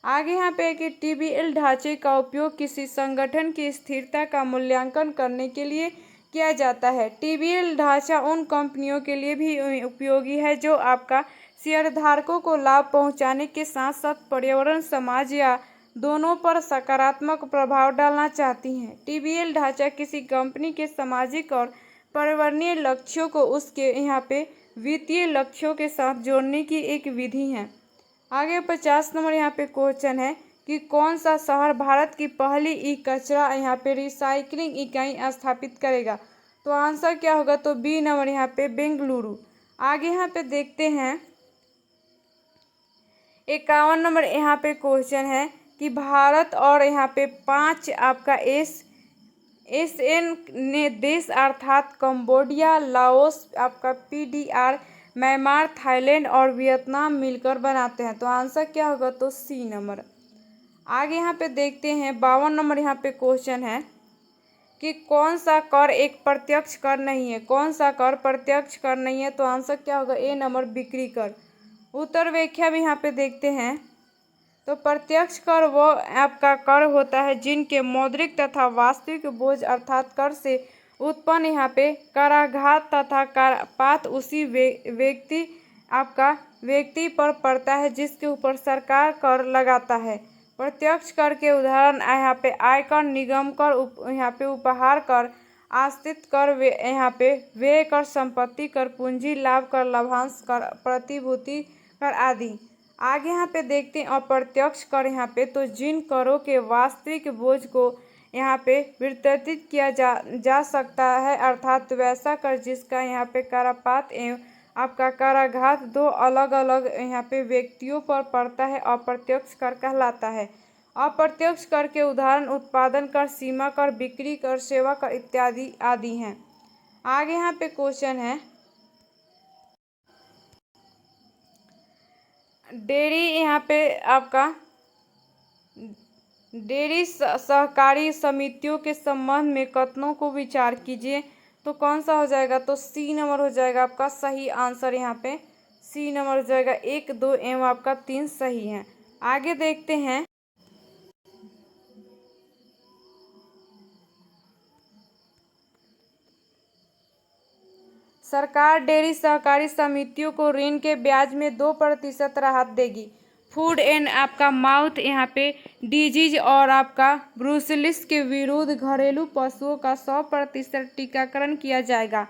आगे यहाँ पे है कि TBL ढांचे का उपयोग किसी संगठन की स्थिरता का मूल्यांकन करने के लिए किया जाता है। TBL ढांचा उन कंपनियों के लिए भी उपयोगी है जो आपका शेयरधारकों को लाभ पहुंचाने के साथ साथ पर्यावरण, समाज या दोनों पर सकारात्मक प्रभाव डालना चाहती हैं। TBL ढांचा किसी कंपनी के सामाजिक और पर्यावरणीय लक्ष्यों को उसके यहाँ पे वित्तीय लक्ष्यों के साथ जोड़ने की एक विधि है। आगे 50 नंबर यहाँ पे क्वेश्चन है कि कौन सा शहर भारत की पहली ई कचरा यहाँ पे रिसाइकलिंग इकाई स्थापित करेगा। तो आंसर क्या होगा, तो बी नंबर यहाँ पे बेंगलुरु। आगे यहाँ पे देखते हैं 51 नंबर यहाँ पे क्वेश्चन है कि भारत और यहाँ पे 5 आपका ASEAN ने देश अर्थात कंबोडिया, लाओस, आपका PDR, म्यांमार, थाईलैंड और वियतनाम मिलकर बनाते हैं। तो आंसर क्या होगा, तो सी नंबर। आगे यहाँ पे देखते हैं 52 नंबर यहाँ पे क्वेश्चन है कि कौन सा कर एक प्रत्यक्ष कर नहीं है। कौन सा कर प्रत्यक्ष कर नहीं है, तो आंसर क्या होगा, ए नंबर बिक्री कर। उत्तर व्याख्या भी यहाँ पे देखते हैं। तो प्रत्यक्ष कर वो आपका कर होता है जिनके मौद्रिक तथा वास्तविक बोझ अर्थात कर से उत्पन्न यहाँ पे कराघात तथा करापात उसी व्यक्ति पर पड़ता है जिसके ऊपर सरकार कर लगाता है। प्रत्यक्ष कर के उदाहरण यहाँ पे आयकर, निगम कर, यहाँ पे उपहार कर, आश्रित कर, यहाँ पे व्यय कर, संपत्ति कर, पूंजी लाभ कर, लाभांश कर, प्रतिभूति कर आदि। आगे यहाँ पे देखते हैं अप्रत्यक्ष कर यहाँ पे, तो जिन करों के वास्तविक बोझ को यहाँ पे वितरित किया जा सकता है अर्थात वैसा कर जिसका यहाँ पे करापात एवं आपका कराघात दो अलग अलग यहाँ पे व्यक्तियों पर पड़ता है, अप्रत्यक्ष कर कहलाता है। अप्रत्यक्ष कर के उदाहरण उत्पादन कर, सीमा कर, बिक्री कर, सेवा कर इत्यादि आदि हैं। आगे यहाँ पे क्वेश्चन है डेयरी यहाँ पे आपका डेयरी सहकारी समितियों के संबंध में कथनों को विचार कीजिए। तो कौन सा हो जाएगा, तो सी नंबर हो जाएगा आपका सही आंसर। यहाँ पे सी नंबर हो जाएगा। 1, 2 एवं आपका 3 सही है। आगे देखते हैं सरकार डेयरी सहकारी समितियों को ऋण के ब्याज में 2% राहत देगी। फूड एंड आपका माउथ यहाँ पे डिजीज और आपका ब्रुसेलोसिस के विरुद्ध घरेलू पशुओं का 100% टीकाकरण किया जाएगा।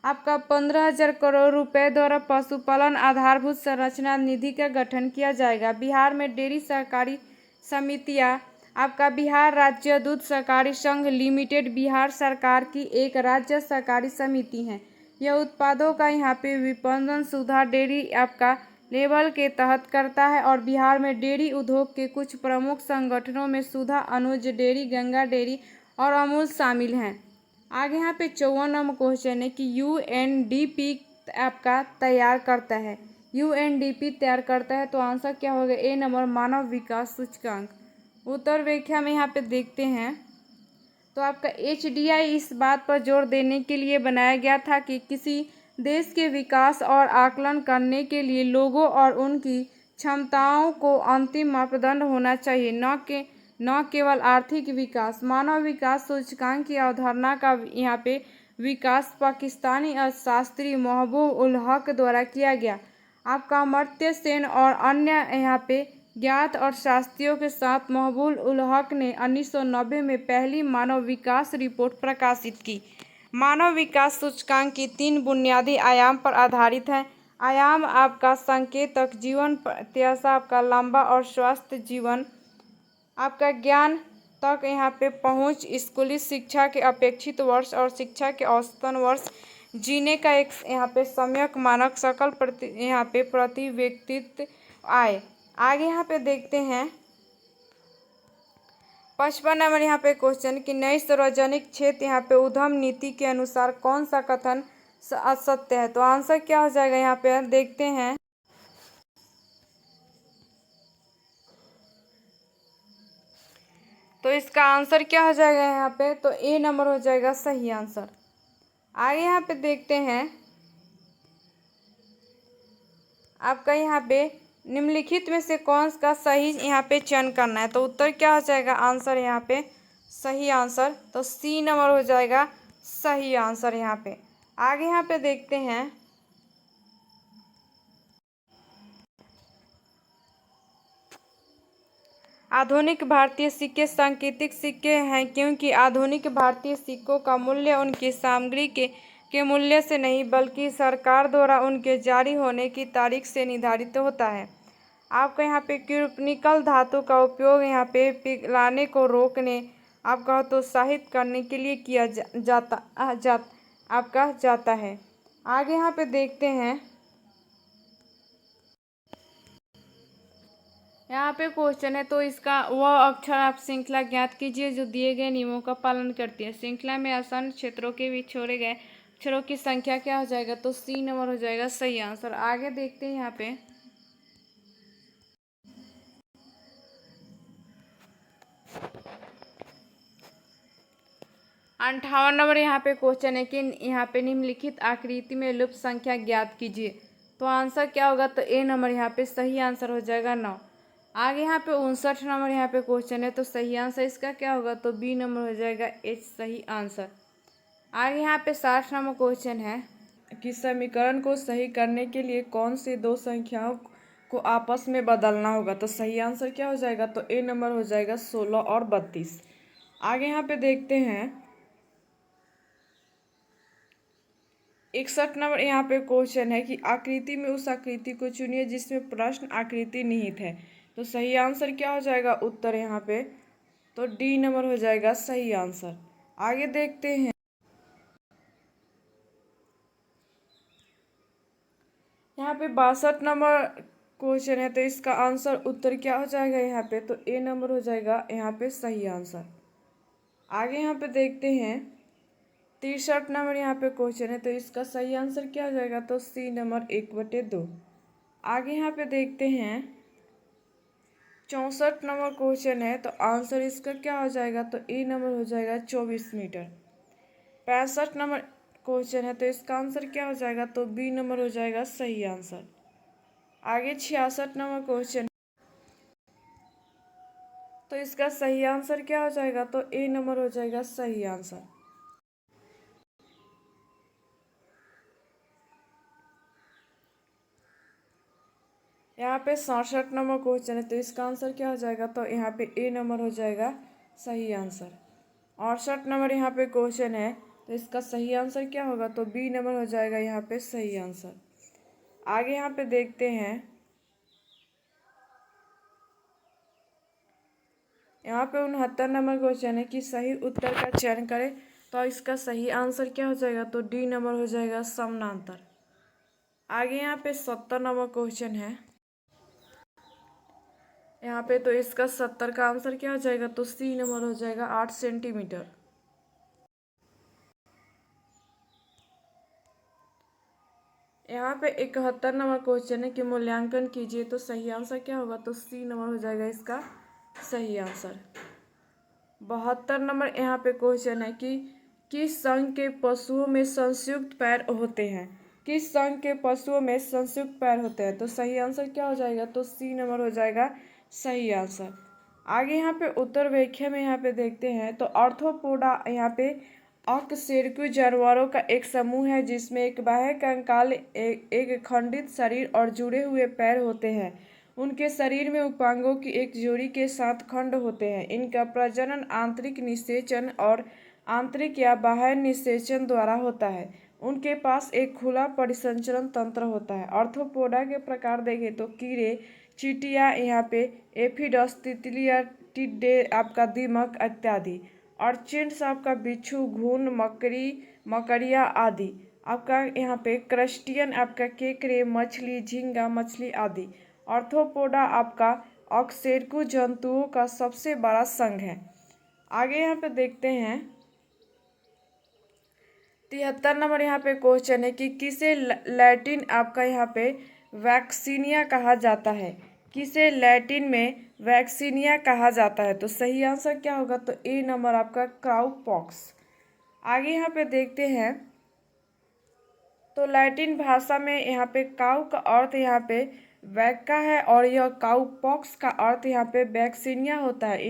आपका 15,000 करोड़ रुपए द्वारा पशुपालन आधारभूत संरचना निधि का गठन किया जाएगा। बिहार में डेयरी सहकारी समितियाँ आपका बिहार राज्य दूध सहकारी संघ लिमिटेड बिहार सरकार की एक राज्य सहकारी समिति है। यह उत्पादों का यहाँ पे विपणन सुधा डेयरी आपका लेवल के तहत करता है और बिहार में डेयरी उद्योग के कुछ प्रमुख संगठनों में सुधा, अनुज डेयरी, गंगा डेयरी और अमूल शामिल हैं। आगे यहाँ पे 54 नंबर क्वेश्चन है कि UNDP आपका तैयार करता है। UNDP तैयार करता है, तो आंसर क्या होगा, ए नंबर मानव विकास सूचकांक। उत्तर व्याख्या में यहाँ पे देखते हैं तो आपका HDI इस बात पर जोर देने के लिए बनाया गया था कि किसी देश के विकास और आकलन करने के लिए लोगों और उनकी क्षमताओं को अंतिम मापदंड होना चाहिए, न केवल आर्थिक विकास। मानव विकास सूचकांक की अवधारणा का यहाँ पे विकास पाकिस्तानी अर्थशास्त्री महबूब उल हक द्वारा किया गया। आपका अमर्त्य सेन और अन्य यहाँ पे ज्ञात अर्थशास्त्रियों के साथ महबूब उल हक ने 1990 में पहली मानव विकास रिपोर्ट प्रकाशित की। मानव विकास सूचकांक की 3 बुनियादी आयाम पर आधारित है। आयाम आपका संकेतक, जीवन प्रत्याशा आपका लंबा और स्वस्थ जीवन, आपका ज्ञान तक यहाँ पे पहुँच, स्कूली शिक्षा के अपेक्षित वर्ष और शिक्षा के औसतन वर्ष, जीने का एक यहाँ पे सम्यक मानक, सकल यहाँ पे प्रति व्यक्तित्व आय। आगे यहाँ पे देखते हैं 55 नंबर यहाँ पे क्वेश्चन कि नई सार्वजनिक क्षेत्र यहाँ पे उद्यम नीति के अनुसार कौन सा कथन असत्य है। तो आंसर क्या हो जाएगा, यहाँ पे देखते हैं तो इस इसका आंसर क्या हो जाएगा यहाँ पे, तो ए नंबर हो जाएगा सही आंसर। आगे यहाँ पे देखते हैं आपका यहाँ पे निम्नलिखित में से कौन का सही यहाँ पे चयन करना है। तो उत्तर क्या हो जाएगा आंसर यहाँ पे, सही आंसर तो सी नंबर हो जाएगा सही आंसर यहाँ पे। आगे यहाँ पे देखते हैं आधुनिक भारतीय सिक्के सांकेतिक सिक्के हैं क्योंकि आधुनिक भारतीय सिक्कों का मूल्य उनकी सामग्री के मूल्य से नहीं बल्कि सरकार द्वारा उनके जारी होने की तारीख से निर्धारित होता है। आपका यहाँ पे क्यूर्निकल धातु का उपयोग यहाँ पे पिघलाने को रोकने आपका हतोत्साहित करने के लिए किया जाता है। आगे यहाँ पे देखते हैं यहाँ पे क्वेश्चन है, तो इसका वह अक्षर आप श्रृंखला ज्ञात कीजिए जो दिए गए नियमों का पालन करती है। श्रृंखला में आसान क्षेत्रों के बीच छोड़े गए अक्षरों की संख्या क्या हो जाएगा, तो सी नंबर हो जाएगा सही आंसर। आगे देखते हैं यहाँ पे 58 नंबर यहाँ पे क्वेश्चन है कि यहाँ पे निम्नलिखित आकृति में लुप्त संख्या ज्ञात कीजिए। तो आंसर क्या होगा, तो ए नंबर यहाँ पे सही आंसर हो जाएगा 9। आगे यहाँ पे 59 नंबर यहाँ पे क्वेश्चन है, तो सही आंसर इसका क्या होगा, तो बी नंबर हो जाएगा एच सही आंसर। आगे यहाँ पे 60 नंबर क्वेश्चन है कि समीकरण को सही करने के लिए कौन से दो संख्याओं को आपस में बदलना होगा। तो सही आंसर क्या हो जाएगा, तो ए नंबर हो जाएगा 16 और 32। आगे यहाँ पे देखते हैं 61 नंबर यहाँ पे क्वेश्चन है कि आकृति में उस आकृति को चुनिए जिसमें प्रश्न आकृति निहित है। तो सही आंसर क्या हो जाएगा उत्तर यहाँ पे, तो डी नंबर हो जाएगा सही आंसर। आगे देखते हैं यहाँ पे 62 नंबर क्वेश्चन है, तो इसका आंसर उत्तर क्या हो जाएगा यहाँ पे, तो ए नंबर हो जाएगा यहाँ पे सही आंसर। आगे यहाँ पे देखते हैं 63 नंबर यहाँ पे क्वेश्चन है, तो इसका सही आंसर क्या हो जाएगा, तो सी नंबर 1/2। आगे यहाँ पे देखते हैं 64 नंबर क्वेश्चन है, तो आंसर इसका क्या हो जाएगा, तो ए नंबर हो जाएगा 24 मीटर। 65 नंबर क्वेश्चन है, तो इसका आंसर क्या हो जाएगा, तो बी नंबर हो जाएगा सही आंसर। आगे 66 नंबर क्वेश्चन, तो इसका सही आंसर क्या हो जाएगा, तो ए नंबर हो जाएगा सही आंसर। यहाँ पे 67 नंबर क्वेश्चन है, तो इसका आंसर क्या हो जाएगा, तो यहाँ पे ए नंबर हो जाएगा सही आंसर। 68 नंबर यहाँ पे क्वेश्चन है, तो इसका सही आंसर क्या होगा, तो बी नंबर हो जाएगा यहाँ पे सही आंसर। आगे यहाँ पे देखते हैं यहाँ पे 69 नंबर क्वेश्चन है कि सही उत्तर का चयन करें। तो इसका सही आंसर क्या हो जाएगा, तो डी नंबर हो जाएगा समानांतर। आगे यहाँ पे 70 नंबर क्वेश्चन है यहाँ पे, तो इसका 70 का आंसर क्या हो जाएगा, तो सी नंबर हो जाएगा 8 सेंटीमीटर। यहाँ पे 71 नंबर क्वेश्चन है कि मूल्यांकन कीजिए। तो सही आंसर क्या होगा, तो सी नंबर हो जाएगा इसका सही आंसर। 72 नंबर यहाँ पे क्वेश्चन है कि किस संघ के पशुओं में संयुक्त पैर होते हैं। किस संघ के पशुओं में संयुक्त पैर होते हैं। तो सही आंसर क्या हो जाएगा, तो सी नंबर हो जाएगा सही आंसर। आगे यहाँ पे उत्तर व्याख्या में यहाँ पे देखते हैं, तो आर्थ्रोपोडा यहाँ पे अकशेरुकी जानवरों का एक समूह है जिसमें एक बाह्य कंकाल, एक खंडित शरीर और जुड़े हुए पैर होते हैं। उनके शरीर में उपांगों की एक जोड़ी के 7 खंड होते हैं। इनका प्रजनन आंतरिक निषेचन और आंतरिक या बाह्य निषेचन द्वारा होता है। उनके पास एक खुला परिसंचरण तंत्र होता है। आर्थ्रोपोडा के प्रकार देखें तो कीड़े, चींटियाँ, यहाँ पे एफिडस, तितलियाँ, टिड्डे, आपका दीमक इत्यादि, और चिंट्स आपका बिच्छू, घुन, मकड़िया आदि। आपका यहाँ पे क्रस्टियन आपका केकड़े, मछली, झींगा मछली आदि। आर्थ्रोपोडा आपका अकशेरुकी जंतुओं का सबसे बड़ा संघ है। आगे यहाँ पे देखते हैं 73 नंबर यहाँ पे क्वेश्चन है कि किसे लैटिन आपका यहाँ पे वैक्सीनिया कहा जाता है। किसे लैटिन में वैक्सीनिया कहा जाता है। तो सही आंसर क्या होगा? तो ए नंबर आपका काउ पॉक्स। आगे यहाँ पे देखते हैं, तो लैटिन भाषा में यहाँ पे काउ का अर्थ यहाँ पे वैक्का है और यह काउ पॉक्स का अर्थ यहाँ पे वैक्सीनिया होता है।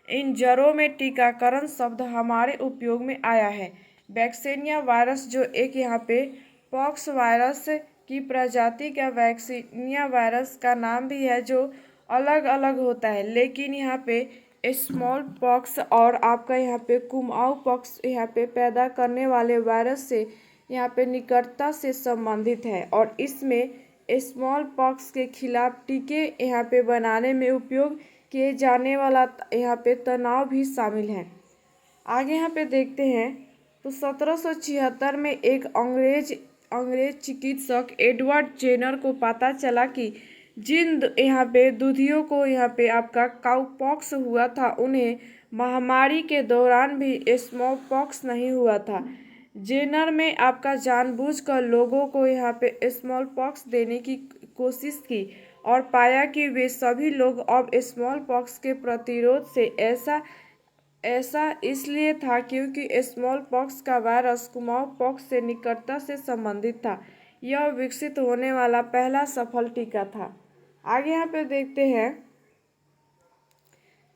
इन जड़ों में टीकाकरण शब्द हमारे उपयोग में आया है। वैक्सीनिया वायरस जो एक यहाँ पे पॉक्स वायरस की प्रजाति का वैक्सीनिया वायरस का नाम भी है, जो अलग अलग होता है, लेकिन यहाँ पे स्मॉल पॉक्स और आपका यहाँ पे कुमाऊं पॉक्स यहाँ पे पैदा करने वाले वायरस से यहाँ पे निकटता से संबंधित है और इसमें स्मॉल पॉक्स के खिलाफ टीके यहाँ पे बनाने में उपयोग किए जाने वाला यहाँ पे तनाव भी शामिल है। आगे यहाँ पे देखते हैं, तो 1776 में एक अंग्रेज चिकित्सक एडवर्ड जेनर को पता चला कि जिन यहाँ पे दूधियों को यहाँ पे आपका काउपॉक्स हुआ था, उन्हें महामारी के दौरान भी स्मॉल पॉक्स नहीं हुआ था। जेनर में आपका जानबूझकर लोगों को यहाँ पे स्मॉल पॉक्स देने की कोशिश की और पाया कि वे सभी लोग अब स्मॉल पॉक्स के प्रतिरोध से ऐसा इसलिए था क्योंकि स्मॉल पॉक्स का वायरस कुमाऊं पॉक्स से निकटता से संबंधित था। यह विकसित होने वाला पहला सफल टीका था। आगे यहाँ पे देखते हैं,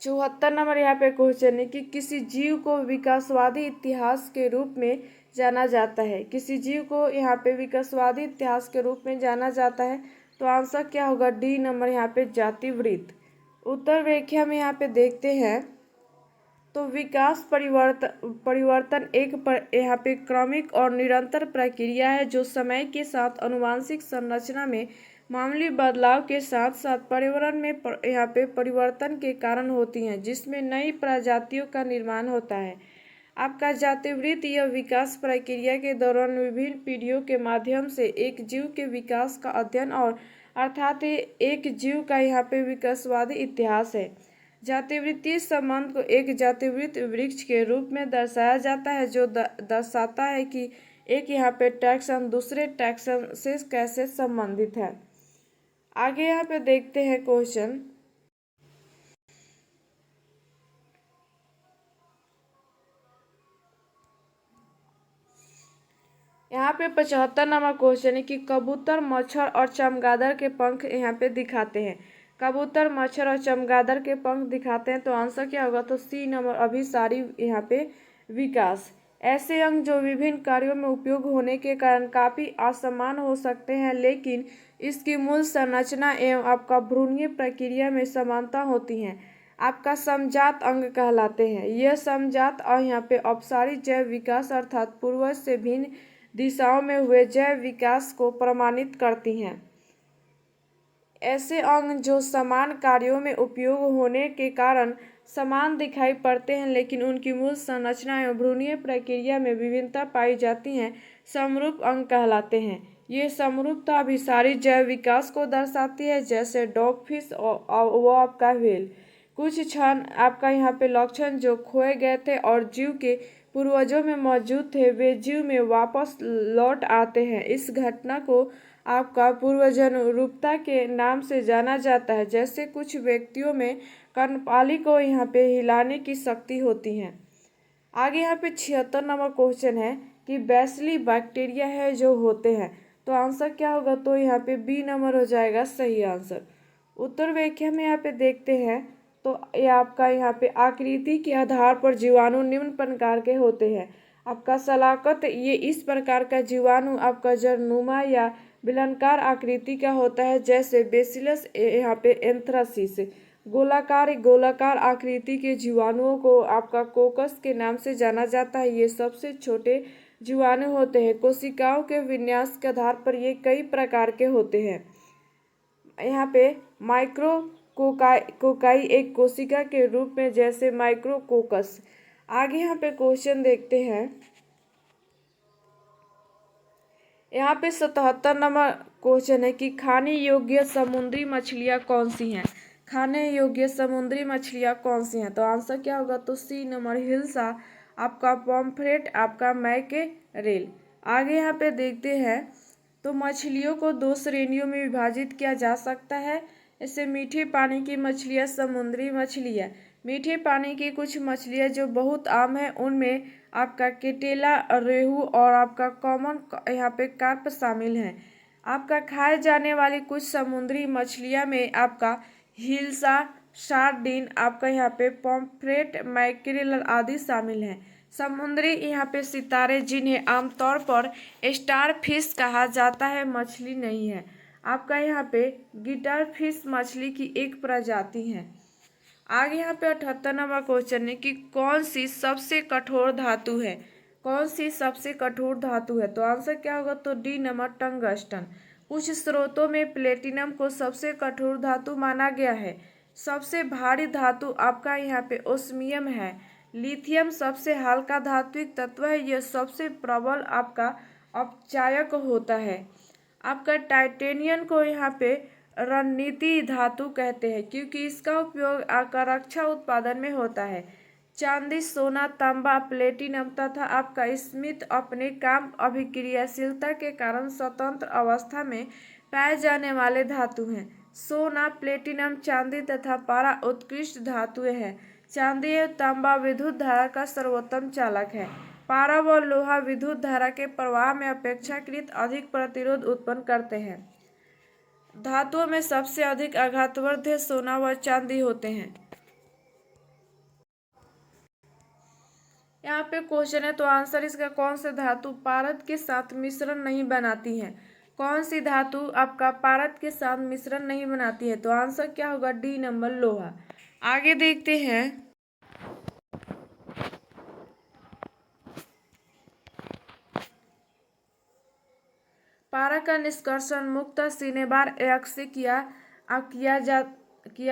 74 नंबर यहाँ पे क्वेश्चन है कि किसी जीव को विकासवादी इतिहास के रूप में जाना जाता है। किसी जीव को यहाँ पे विकासवादी इतिहास के रूप में जाना जाता है। तो आंसर क्या होगा? डी नंबर यहाँ पे जातिवृत्त। उत्तर व्याख्या में यहाँ पे देखते हैं, तो विकास परिवर्तन एक यहाँ पे क्रमिक और निरंतर प्रक्रिया है जो समय के साथ आनुवंशिक संरचना में मामूली बदलाव के साथ साथ पर्यावरण में यहाँ पे परिवर्तन के कारण होती हैं, जिसमें नई प्रजातियों का निर्माण होता है। आपका जातिवृत्त यह विकास प्रक्रिया के दौरान विभिन्न पीढ़ियों के माध्यम से एक जीव के विकास का अध्ययन और अर्थात एक जीव का यहाँ पे विकासवादी इतिहास है। जातिवृत्तीय संबंध को एक जातिवृत्त वृक्ष के रूप में दर्शाया जाता है, जो दर्शाता है कि एक यहाँ पे टैक्सन दूसरे टैक्सन से कैसे संबंधित है। आगे यहाँ पे देखते हैं क्वेश्चन, यहाँ पे 75 नंबर क्वेश्चन है कि कबूतर, मच्छर और चमगादड़ के पंख यहाँ पे दिखाते हैं। कबूतर, मच्छर और चमगादड़ के पंख दिखाते हैं। तो आंसर क्या होगा? तो सी नंबर अभिसारी यहाँ पे विकास। ऐसे अंग जो विभिन्न कार्यों में उपयोग होने के कारण काफ़ी असमान हो सकते हैं, लेकिन इसकी मूल संरचना एवं आपका भ्रूणीय प्रक्रिया में समानता होती हैं, आपका समजात अंग कहलाते हैं। यह समजात अंग यहाँ पे अपसारी जैव विकास अर्थात पूर्वज से भिन्न दिशाओं में हुए जैव विकास को प्रमाणित करती हैं। ऐसे अंग जो समान कार्यों में उपयोग होने के कारण समान दिखाई पड़ते हैं, लेकिन उनकी मूल संरचना एवं भ्रूणीय प्रक्रिया में विभिन्नता पाई जाती हैं, समरूप अंग कहलाते हैं। ये समरूपता अभिसारी जैव विकास को दर्शाती है, जैसे डॉगफिश और वो आपका व्हेल। कुछ क्षण आपका यहाँ पे लक्षण जो खोए गए थे और जीव के पूर्वजों में मौजूद थे, वे जीव में वापस लौट आते हैं। इस घटना को आपका पूर्वजन्मरूपता के नाम से जाना जाता है। जैसे कुछ व्यक्तियों में कर्णपाली को यहाँ पे हिलाने की शक्ति होती है। आगे यहाँ पे 76 नंबर क्वेश्चन है कि बैसिली बैक्टीरिया है जो होते हैं। तो आंसर क्या होगा? तो यहाँ पे बी नंबर हो जाएगा सही आंसर। उत्तर व्याख्या में यहाँ पे देखते हैं, तो ये आपका यहाँ पे आकृति के आधार पर जीवाणु निम्न प्रकार के होते हैं। आपका शलाकत, ये इस प्रकार का जीवाणु आपका जड़नुमा या बेलनाकार आकृति का होता है, जैसे बेसिलस यहाँ पे एंथ्रासिस। गोलाकार आकृति के जीवाणुओं को आपका कोकस के नाम से जाना जाता है। ये सबसे छोटे जीवाणु होते हैं। कोशिकाओं के विन्यास के आधार पर ये कई प्रकार के होते हैं। यहाँ पे माइक्रो कोकाई एक कोशिका के रूप में, जैसे माइक्रोकोकस। आगे यहाँ पे क्वेश्चन देखते हैं, यहाँ पे 77 नंबर क्वेश्चन है कि खाने योग्य समुद्री मछलियाँ कौन सी हैं। खाने योग्य समुद्री मछलियाँ कौन सी हैं? तो आंसर क्या होगा? तो सी नंबर हिल्सा, आपका पॉम्फ्रेट, आपका मैकेरेल। आगे यहाँ पे देखते हैं, तो मछलियों को दो श्रेणियों में विभाजित किया जा सकता है। जैसे मीठे पानी की मछलियाँ, समुद्री मछलियाँ। मीठे पानी की कुछ मछलियाँ जो बहुत आम है उनमें आपका केटेला, रेहू और आपका कॉमन यहाँ पे कार्प शामिल हैं। आपका खाए जाने वाली कुछ समुद्री मछलियाँ में आपका हिल्सा, सार्डिन, आपका यहाँ पे पॉम्फ्रेट, मैक्रेल आदि शामिल हैं। समुद्री यहाँ पे सितारे जिन्हें आमतौर पर स्टार फिश कहा जाता है मछली नहीं है। आपका यहाँ पे गिटार फिश मछली की एक प्रजाति है। आगे यहाँ पे 78 नंबर क्वेश्चन है कि कौन सी सबसे कठोर धातु है। कौन सी सबसे कठोर धातु है, तो आंसर क्या होगा, तो डी नंबर टंगस्टन। कुछ स्रोतों में प्लेटिनम को सबसे कठोर धातु माना गया है। सबसे भारी धातु आपका यहाँ पे ओस्मियम है। लिथियम सबसे हल्का धात्विक तत्व है, यह सबसे प्रबल आपका अपचायक होता है। आपका टाइटेनियम को यहाँ पे रणनीति धातु कहते हैं क्योंकि इसका उपयोग रक्षा उत्पादन में होता है। चांदी, सोना, तांबा, प्लेटिनम तथा आपका स्मिथ अपने काम अभिक्रियाशीलता के कारण स्वतंत्र अवस्था में पाए जाने वाले धातु हैं। सोना, प्लेटिनम, चांदी तथा पारा उत्कृष्ट धातुएं हैं। चांदी एवं तांबा विद्युत धारा का सर्वोत्तम चालक है। पारा व लोहा विद्युत धारा के प्रवाह में अपेक्षाकृत अधिक प्रतिरोध उत्पन्न करते हैं। धातुओं में सबसे अधिक आघातवर्ध सोना व चांदी होते हैं। यहाँ पे क्वेश्चन है, तो आंसर इसका कौन से धातु पारद के साथ मिश्रण नहीं बनाती है। कौन सी धातु आपका पारद के साथ मिश्रण नहीं बनाती है, तो आंसर क्या होगा, डी नंबर लोहा। आगे देखते हैं, पारा का निष्कर्षण मुक्त सीनेबार अयस्क से किया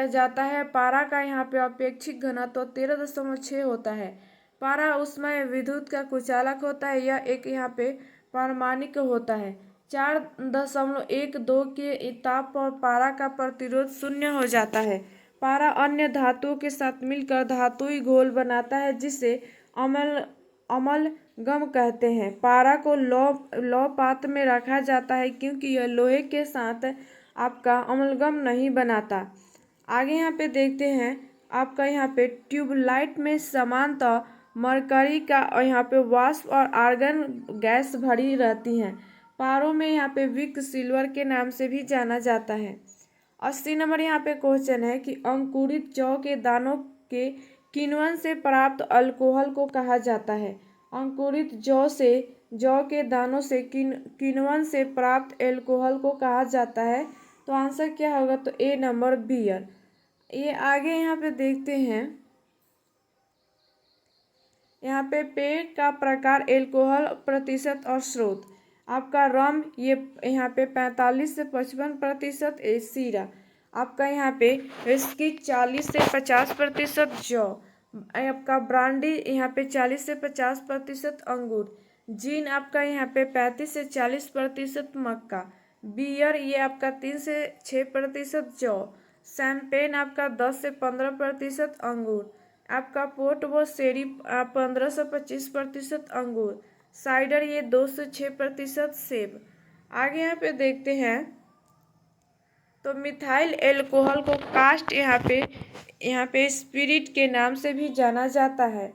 जाता है। पारा का यहाँ पे अपेक्षित घनत्व 13.6 होता है। पारा उष्मा विद्युत का कुचालक होता है। यह एक यहाँ पे पारमाणिक होता है। 4.12 के ताप पर पारा का प्रतिरोध शून्य हो जाता है। पारा अन्य धातुओं के साथ मिलकर धातुई घोल बनाता है जिसे अमलगम कहते हैं। पारा को लौह पात्र में रखा जाता है क्योंकि यह लोहे के साथ आपका अमलगम नहीं बनाता। आगे यहाँ पे देखते हैं, आपका यहाँ पे ट्यूबलाइट में समानतः मरकरी का यहाँ पे वाष्प और आर्गन गैस भरी रहती हैं। पारों में यहाँ पे विक सिल्वर के नाम से भी जाना जाता है। 80 नंबर यहाँ पे क्वेश्चन है कि अंकुरित जौ के दानों के किण्वन से प्राप्त अल्कोहल को कहा जाता है। अंकुरित जौ के दानों से किण्वन से प्राप्त अल्कोहल को कहा जाता है, तो आंसर क्या होगा, तो ए नंबर बियर। ये आगे यहाँ पे देखते हैं, यहाँ पे पेय का प्रकार, अल्कोहल प्रतिशत और स्रोत। आपका रम ये यहाँ पे 45 से 55%, सीरा आपका यहाँ पे विस्की 40 से 50%, जौ आपका ब्रांडी यहाँ पे 40 से 50%, अंगूर, जीन आपका यहाँ पे 35 से 40%, मक्का, बियर ये आपका 3 से 6%, जौ, शैंपेन आपका 10 से 15%, अंगूर, आपका पोर्ट व शेरी 15 से 25%, अंगूर, साइडर ये 2 से 6%, सेब। आगे यहाँ पे देखते हैं, तो मिथाइल एल्कोहल को कास्ट यहाँ पे स्पिरिट के नाम से भी जाना जाता है।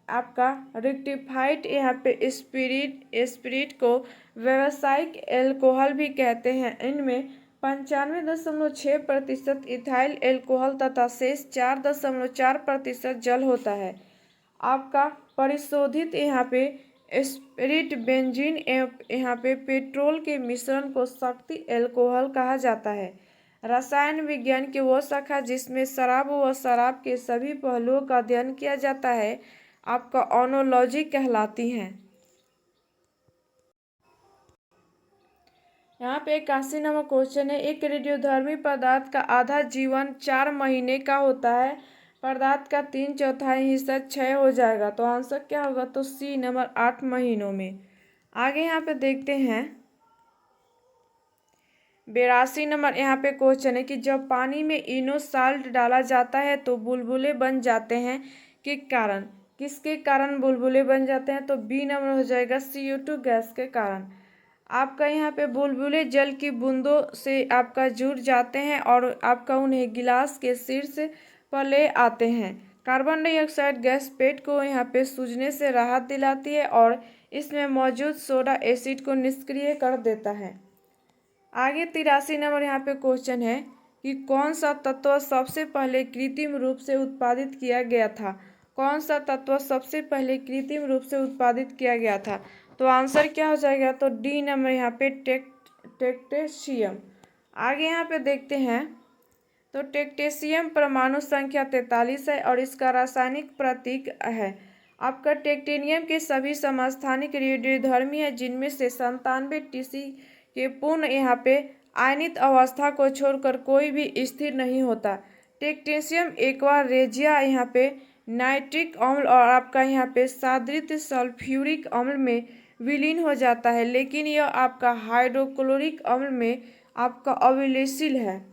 आपका रेक्टिफाइड यहाँ पे स्पिरिट को व्यावसायिक एल्कोहल भी कहते हैं। इनमें 95.6% इथाइल एल्कोहल तथा शेष 4.4% जल होता है। आपका परिशोधित यहाँ पे स्पिरिट बेंजीन यहाँ पे पेट्रोल के मिश्रण को शक्ति एल्कोहल कहा जाता है। रसायन विज्ञान की वो शाखा जिसमें शराब व शराब के सभी पहलुओं का अध्ययन किया जाता है, आपका ओनोलॉजी कहलाती है। यहाँ पे 81 नंबर क्वेश्चन है, एक रेडियोधर्मी पदार्थ का आधा जीवन 4 महीने का होता है। पदार्थ का 3/4 हिस्सा क्षय हो जाएगा, तो आंसर क्या होगा, तो सी नंबर 8 महीनों में। आगे यहाँ पे देखते हैं, 82 नंबर यहाँ पे क्वेश्चन है कि जब पानी में इनो साल्ट डाला जाता है तो बुलबुले बन जाते हैं के कारण, किसके कारण बुलबुले बन जाते हैं, तो बी नंबर हो जाएगा CO2 गैस के कारण। आपका यहाँ पे बुलबुले जल की बूंदों से आपका जुड़ जाते हैं और आपका उन्हें गिलास के शीर्ष पर ले आते हैं। कार्बन डाइऑक्साइड गैस पेट को यहाँ पे सूजने से राहत दिलाती है और इसमें मौजूद सोडा एसिड को निष्क्रिय कर देता है। आगे 83 नंबर यहाँ पे क्वेश्चन है कि कौन सा तत्व सबसे पहले कृत्रिम रूप से उत्पादित किया गया था। कौन सा तत्व सबसे पहले कृत्रिम रूप से उत्पादित किया गया था। तो आंसर क्या हो जाएगा, तो डी नंबर यहाँ पे टेक्टेशियम। आगे यहाँ पे देखते हैं तो टेक्टेशियम परमाणु संख्या 43 है और इसका रासायनिक प्रतीक है। आपका टेक्टेनियम के सभी समस्थानिक रेडियोधर्मी है, जिनमें से 97 टीसी के पूर्ण यहाँ पे आयनित अवस्था को छोड़कर कोई भी स्थिर नहीं होता। टेक्टेशियम एक्वा रेजिया यहाँ पे नाइट्रिक अम्ल और आपका यहाँ पे सादृत सल्फ्यूरिक अम्ल में विलीन हो जाता है, लेकिन यह आपका हाइड्रोक्लोरिक अम्ल में आपका अविलयशील है।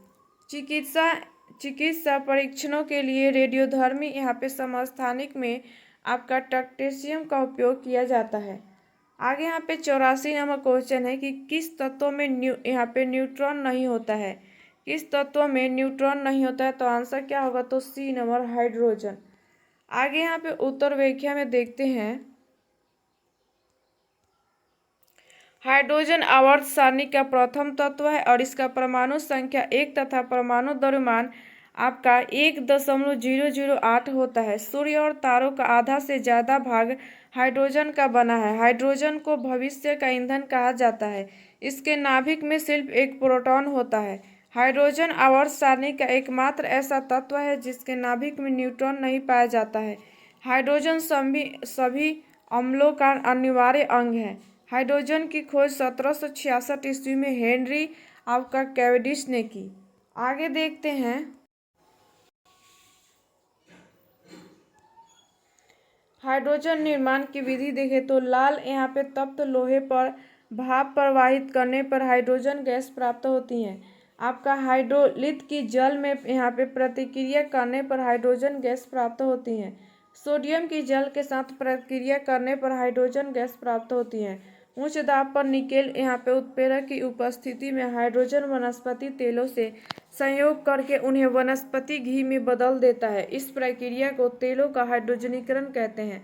चिकित्सा परीक्षणों के लिए रेडियोधर्मी यहाँ पे समस्थानिक में आपका टेक्टेशियम का उपयोग किया जाता है। आगे यहाँ पे 84 नंबर क्वेश्चन है कि किस तत्व में यहाँ पे न्यूट्रॉन नहीं होता है। किस तत्व में न्यूट्रॉन नहीं होता है, तो आंसर क्या होगा, तो सी नंबर हाइड्रोजन। आगे यहाँ पे उत्तर व्याख्या में देखते हैं। हाइड्रोजन आवर्त सारणी का प्रथम तत्व है और इसका परमाणु संख्या 1 तथा परमाणु द्रव्यमान आपका 1.008 होता है। सूर्य और तारों का आधा से ज़्यादा भाग हाइड्रोजन का बना है। हाइड्रोजन को भविष्य का ईंधन कहा जाता है। इसके नाभिक में सिर्फ एक प्रोटॉन होता है। हाइड्रोजन आवर्त सारणी का एकमात्र ऐसा तत्व है जिसके नाभिक में न्यूट्रॉन नहीं पाया जाता है। हाइड्रोजन सभी अम्लों का अनिवार्य अंग है। हाइड्रोजन की खोज 1766 ईस्वी में हेनरी आपका कैवेंडिश ने की। आगे देखते हैं। हाइड्रोजन निर्माण की विधि देखें तो लाल यहाँ पे तप्त लोहे पर भाप प्रवाहित करने पर हाइड्रोजन गैस प्राप्त होती है। आपका हाइड्रोलित की जल में यहाँ पे प्रतिक्रिया करने पर हाइड्रोजन गैस प्राप्त होती है। सोडियम की जल के साथ प्रतिक्रिया करने पर हाइड्रोजन गैस प्राप्त होती है। उच्च दाब पर निकेल यहाँ पे उत्प्रेरक की उपस्थिति में हाइड्रोजन वनस्पति तेलों से संयोग करके उन्हें वनस्पति घी में बदल देता है। इस प्रक्रिया को तेलों का हाइड्रोजनीकरण कहते हैं।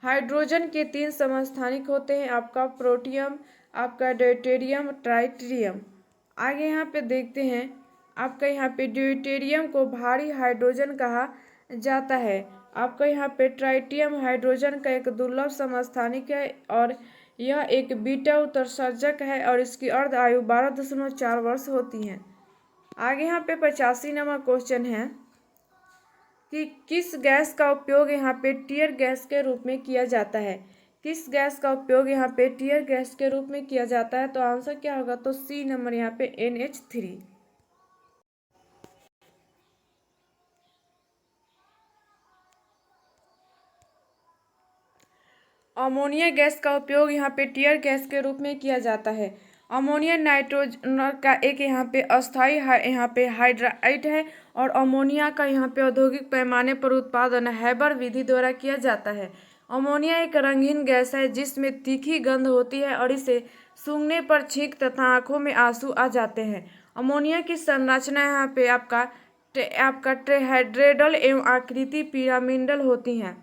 हाइड्रोजन के 3 समस्थानिक होते हैं, आपका प्रोटियम, आपका ड्यूटेरियम, ट्राइटिरियम। आगे यहाँ पे देखते हैं। आपका यहाँ पे ड्यूटेरियम को भारी हाइड्रोजन कहा जाता है। आपका यहाँ पे ट्राइटियम हाइड्रोजन का एक दुर्लभ समस्थानिक है और यह एक बीटा उत्सर्जक है और इसकी अर्ध आयु 12.4 वर्ष होती है। आगे यहाँ पे 85 नंबर क्वेश्चन है कि किस गैस का उपयोग यहाँ पे टीयर गैस के रूप में किया जाता है। किस गैस का उपयोग यहाँ पे टीयर गैस के रूप में किया जाता है, तो आंसर क्या होगा, तो सी नंबर यहाँ पे NH3। अमोनिया गैस का उपयोग यहाँ पे टीयर गैस के रूप में किया जाता है। अमोनिया नाइट्रोजन का एक यहाँ पे अस्थायी यहाँ पे हाइड्राइड है और अमोनिया का यहाँ पे औद्योगिक पैमाने पर उत्पादन हैबर विधि द्वारा किया जाता है। अमोनिया एक रंगीन गैस है जिसमें तीखी गंध होती है और इसे सूंघने पर छींक तथा आंखों में आंसू आ जाते हैं। अमोनिया की संरचना यहाँ पे आपका ट्राइहेड्रल एवं आकृति पिरामिडल होती हैं।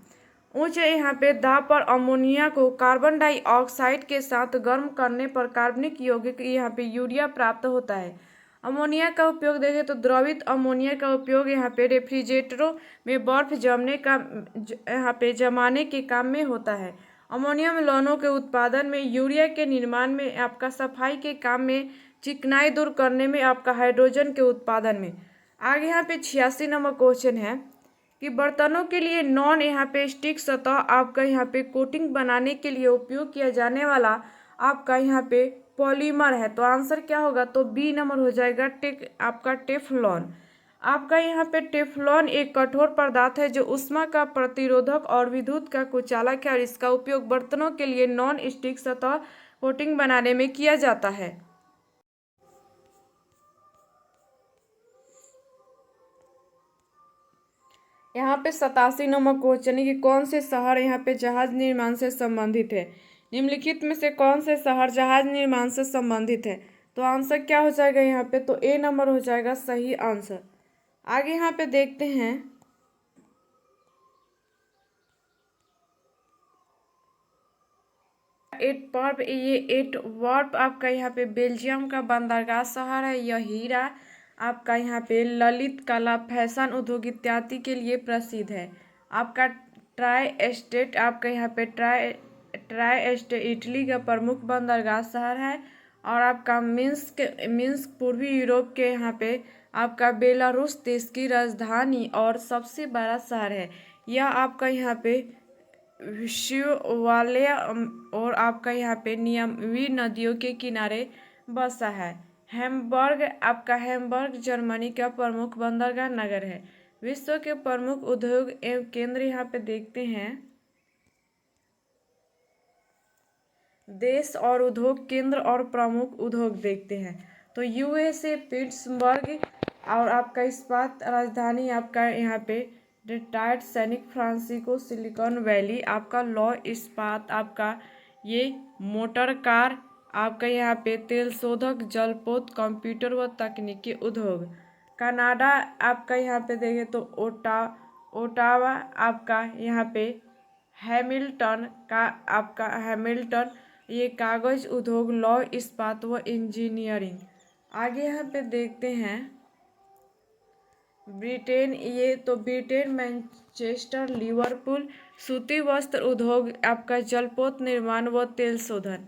उच्च यहाँ पे दाब पर अमोनिया को कार्बन डाइऑक्साइड के साथ गर्म करने पर कार्बनिक यौगिक यहाँ पे यूरिया प्राप्त होता है। अमोनिया का उपयोग देखें तो द्रवित अमोनिया का उपयोग यहाँ पे रेफ्रिजरेटरों में बर्फ यहाँ पे जमाने के काम में होता है। अमोनियम लवणों के उत्पादन में, यूरिया के निर्माण में, आपका सफाई के काम में, चिकनाई दूर करने में, आपका हाइड्रोजन के उत्पादन में। आगे यहाँ पे 86 नंबर क्वेश्चन है कि बर्तनों के लिए नॉन यहाँ पे स्टिक सतह आपका यहाँ पे कोटिंग बनाने के लिए उपयोग किया जाने वाला आपका यहाँ पे पॉलीमर है। तो आंसर क्या होगा, तो बी नंबर हो जाएगा आपका टेफ्लॉन। आपका यहाँ पे टेफ्लॉन एक कठोर पदार्थ है जो ऊष्मा का प्रतिरोधक और विद्युत का कुचालक है और इसका उपयोग बर्तनों के लिए नॉन स्टिक सतह कोटिंग बनाने में किया जाता है। यहाँ पे 87 नंबर क्वेश्चन है कि कौन से शहर यहाँ पे जहाज निर्माण से संबंधित है। निम्नलिखित में से कौन से शहर जहाज निर्माण से संबंधित है? तो आंसर क्या हो जाएगा यहाँ पे? तो ए नंबर हो जाएगा सही आंसर। आगे यहाँ पे देखते हैं एंटवर्प आपका यहाँ पे बेल्जियम का बंदरगाह शहर है। यह हीरा आपका यहाँ पे ललित कला, फैशन उद्योग इत्यादि के लिए प्रसिद्ध है। आपका ट्राई एस्टेट आपका यहाँ पे ट्राई एस्टेट इटली का प्रमुख बंदरगाह शहर है। और आपका मिन्स्क पूर्वी यूरोप के यहाँ पे आपका बेलारूस देश की राजधानी और सबसे बड़ा शहर है। यह आपका यहाँ पे विश्ववालय और आपका यहाँ पे नियमित नदियों के किनारे बसा है। हैम्बर्ग जर्मनी का प्रमुख बंदरगाह नगर है। विश्व के प्रमुख उद्योग एवं केंद्र यहाँ पे देखते हैं देश और उद्योग केंद्र और प्रमुख उद्योग देखते हैं। तो यूएसए पिट्सबर्ग और आपका इस्पात राजधानी आपका यहाँ पे डेट्रॉयट, सैनिक फ्रांसिस्को, सिलिकॉन वैली आपका लौ इस्पात आपका ये मोटर कार आपका यहाँ पे तेल शोधक, जलपोत, कंप्यूटर व तकनीकी उद्योग। कनाडा आपका यहाँ पे देखें तो ओटावा आपका यहाँ पे हैमिल्टन ये कागज उद्योग, लौ इस्पात व इंजीनियरिंग। आगे यहाँ पे देखते हैं ब्रिटेन मैनचेस्टर, लिवरपूल सूती वस्त्र उद्योग आपका जलपोत निर्माण व तेल शोधन।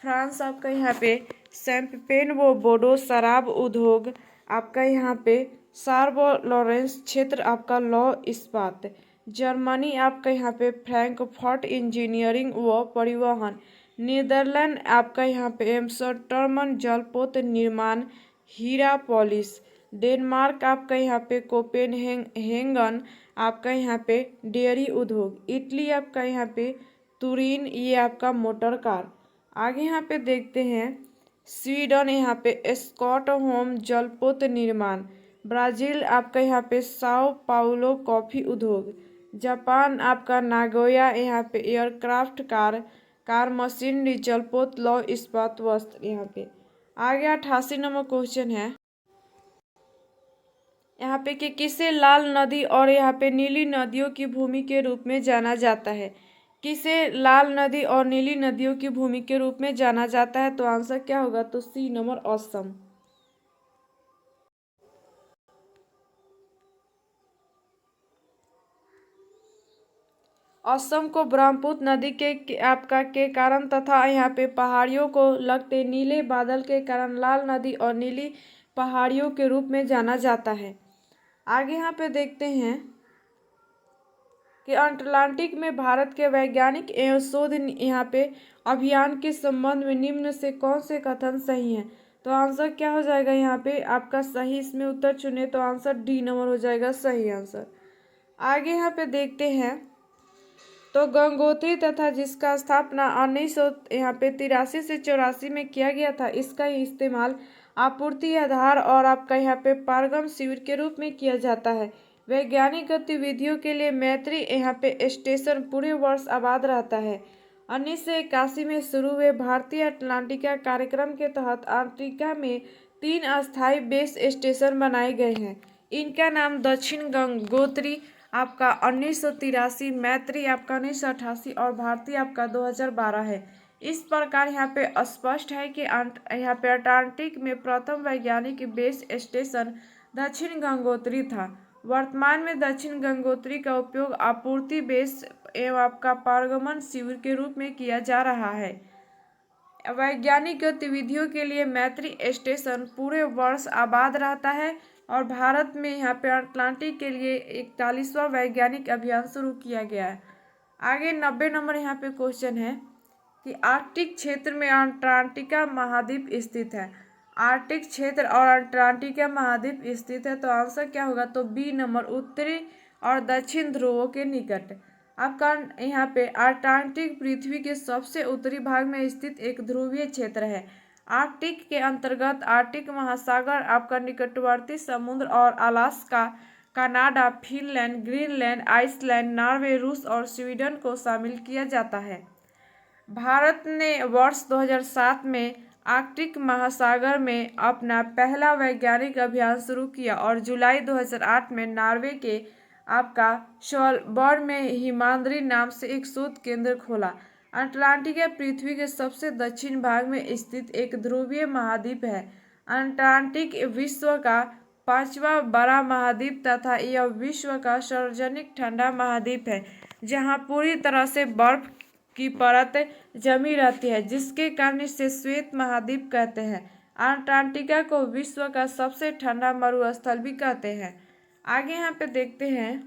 फ्रांस आपका यहाँ पे शैंपेन व बोर्डो शराब उद्योग आपका यहाँ पे सार्ब लॉरेंस क्षेत्र आपका लौ इस्पात। जर्मनी आपका यहाँ पे फ्रैंकफर्ट इंजीनियरिंग व परिवहन। नीदरलैंड आपका यहाँ पे एम्स्टर्डम जलपोत निर्माण, हीरा पॉलिश। डेनमार्क आपका यहाँ पे कोपेनहेगन आपका यहाँ पे डेयरी उद्योग। इटली आपका यहाँ पे तुरीन ये आपका मोटर कार। आगे यहाँ पे देखते हैं स्वीडन यहाँ पे स्टॉकहोम जलपोत निर्माण। ब्राजील आपका यहाँ पे साओ पाउलो कॉफी उद्योग। जापान आपका नागोया यहाँ पे एयरक्राफ्ट कार मशीनरी, जलपोत, लौ इस्पात वस्त्र यहाँ पे। आगे 88 नंबर क्वेश्चन है यहाँ पे कि किसे लाल नदी और यहाँ पे नीली नदियों की भूमि के रूप में जाना जाता है? किसे लाल नदी और नीली नदियों की भूमि के रूप में जाना जाता है? तो आंसर क्या होगा? तो सी नंबर असम। असम को ब्रह्मपुत्र नदी के कारण तथा यहाँ पे पहाड़ियों को लगते नीले बादल के कारण लाल नदी और नीली पहाड़ियों के रूप में जाना जाता है। आगे यहाँ पे देखते हैं कि अटलांटिक में भारत के वैज्ञानिक एवं शोध यहाँ पे अभियान के संबंध में निम्न से कौन से कथन सही हैं? तो आंसर क्या हो जाएगा यहाँ पे आपका सही इसमें उत्तर चुने तो आंसर डी नंबर हो जाएगा सही आंसर। आगे यहाँ पे देखते हैं तो गंगोत्री तथा जिसका स्थापना 1983 से 84 में किया गया था, इसका इस्तेमाल आपूर्ति आधार और आपका यहाँ पे पारगम शिविर के रूप में किया जाता है। वैज्ञानिक गतिविधियों के लिए मैत्री यहाँ पे स्टेशन पूरे वर्ष आबाद रहता है। 1981 में शुरू हुए भारतीय अटलांटिका कार्यक्रम के तहत अंटार्कटिका में 3 अस्थायी बेस स्टेशन बनाए गए हैं। इनका नाम दक्षिण गंगोत्री आपका 1983, मैत्री आपका 1988 और भारती आपका 2012 है। इस प्रकार यहाँ पे स्पष्ट है कि यहाँ पे अटलांटिक में प्रथम वैज्ञानिक बेस स्टेशन दक्षिण गंगोत्री था। वर्तमान में दक्षिण गंगोत्री का उपयोग आपूर्ति बेस एवं आपका पारगमन शिविर के रूप में किया जा रहा है। वैज्ञानिक गतिविधियों के लिए मैत्री स्टेशन पूरे वर्ष आबाद रहता है और भारत में यहाँ पे अटलांटिक के लिए 41वां वैज्ञानिक अभियान शुरू किया गया है। आगे 90 नंबर यहाँ पे क्वेश्चन है कि आर्कटिक क्षेत्र में अंटार्कटिका महाद्वीप स्थित है। आर्कटिक क्षेत्र और अंटार्कटिका महाद्वीप स्थित है तो आंसर क्या होगा? तो बी नंबर उत्तरी और दक्षिण ध्रुवों के निकट। आपका यहाँ पे अंटार्कटिक पृथ्वी के सबसे उत्तरी भाग में स्थित एक ध्रुवीय क्षेत्र है। आर्कटिक के अंतर्गत आर्कटिक महासागर आपका निकटवर्ती समुद्र और Alaska, Canada, Finland, Greenland, Iceland, Norway, रूस और स्वीडन को शामिल किया जाता है। भारत ने वर्ष 2007 में आर्कटिक महासागर में अपना पहला वैज्ञानिक अभियान शुरू किया और जुलाई 2008 में नॉर्वे के आपका स्वालबर्ड में हिमाद्री नाम से एक शोध केंद्र खोला। अंटार्कटिका पृथ्वी के सबसे दक्षिण भाग में स्थित एक ध्रुवीय महाद्वीप है। अंटार्कटिक विश्व का 5वां बड़ा महाद्वीप तथा यह विश्व का सार्वजनिक ठंडा महाद्वीप है जहां पूरी तरह से बर्फ की परत जमी रहती है, जिसके कारण इसे श्वेत महाद्वीप कहते हैं। अंटार्कटिका को विश्व का सबसे ठंडा मरुस्थल भी कहते हैं। आगे यहाँ पे देखते हैं,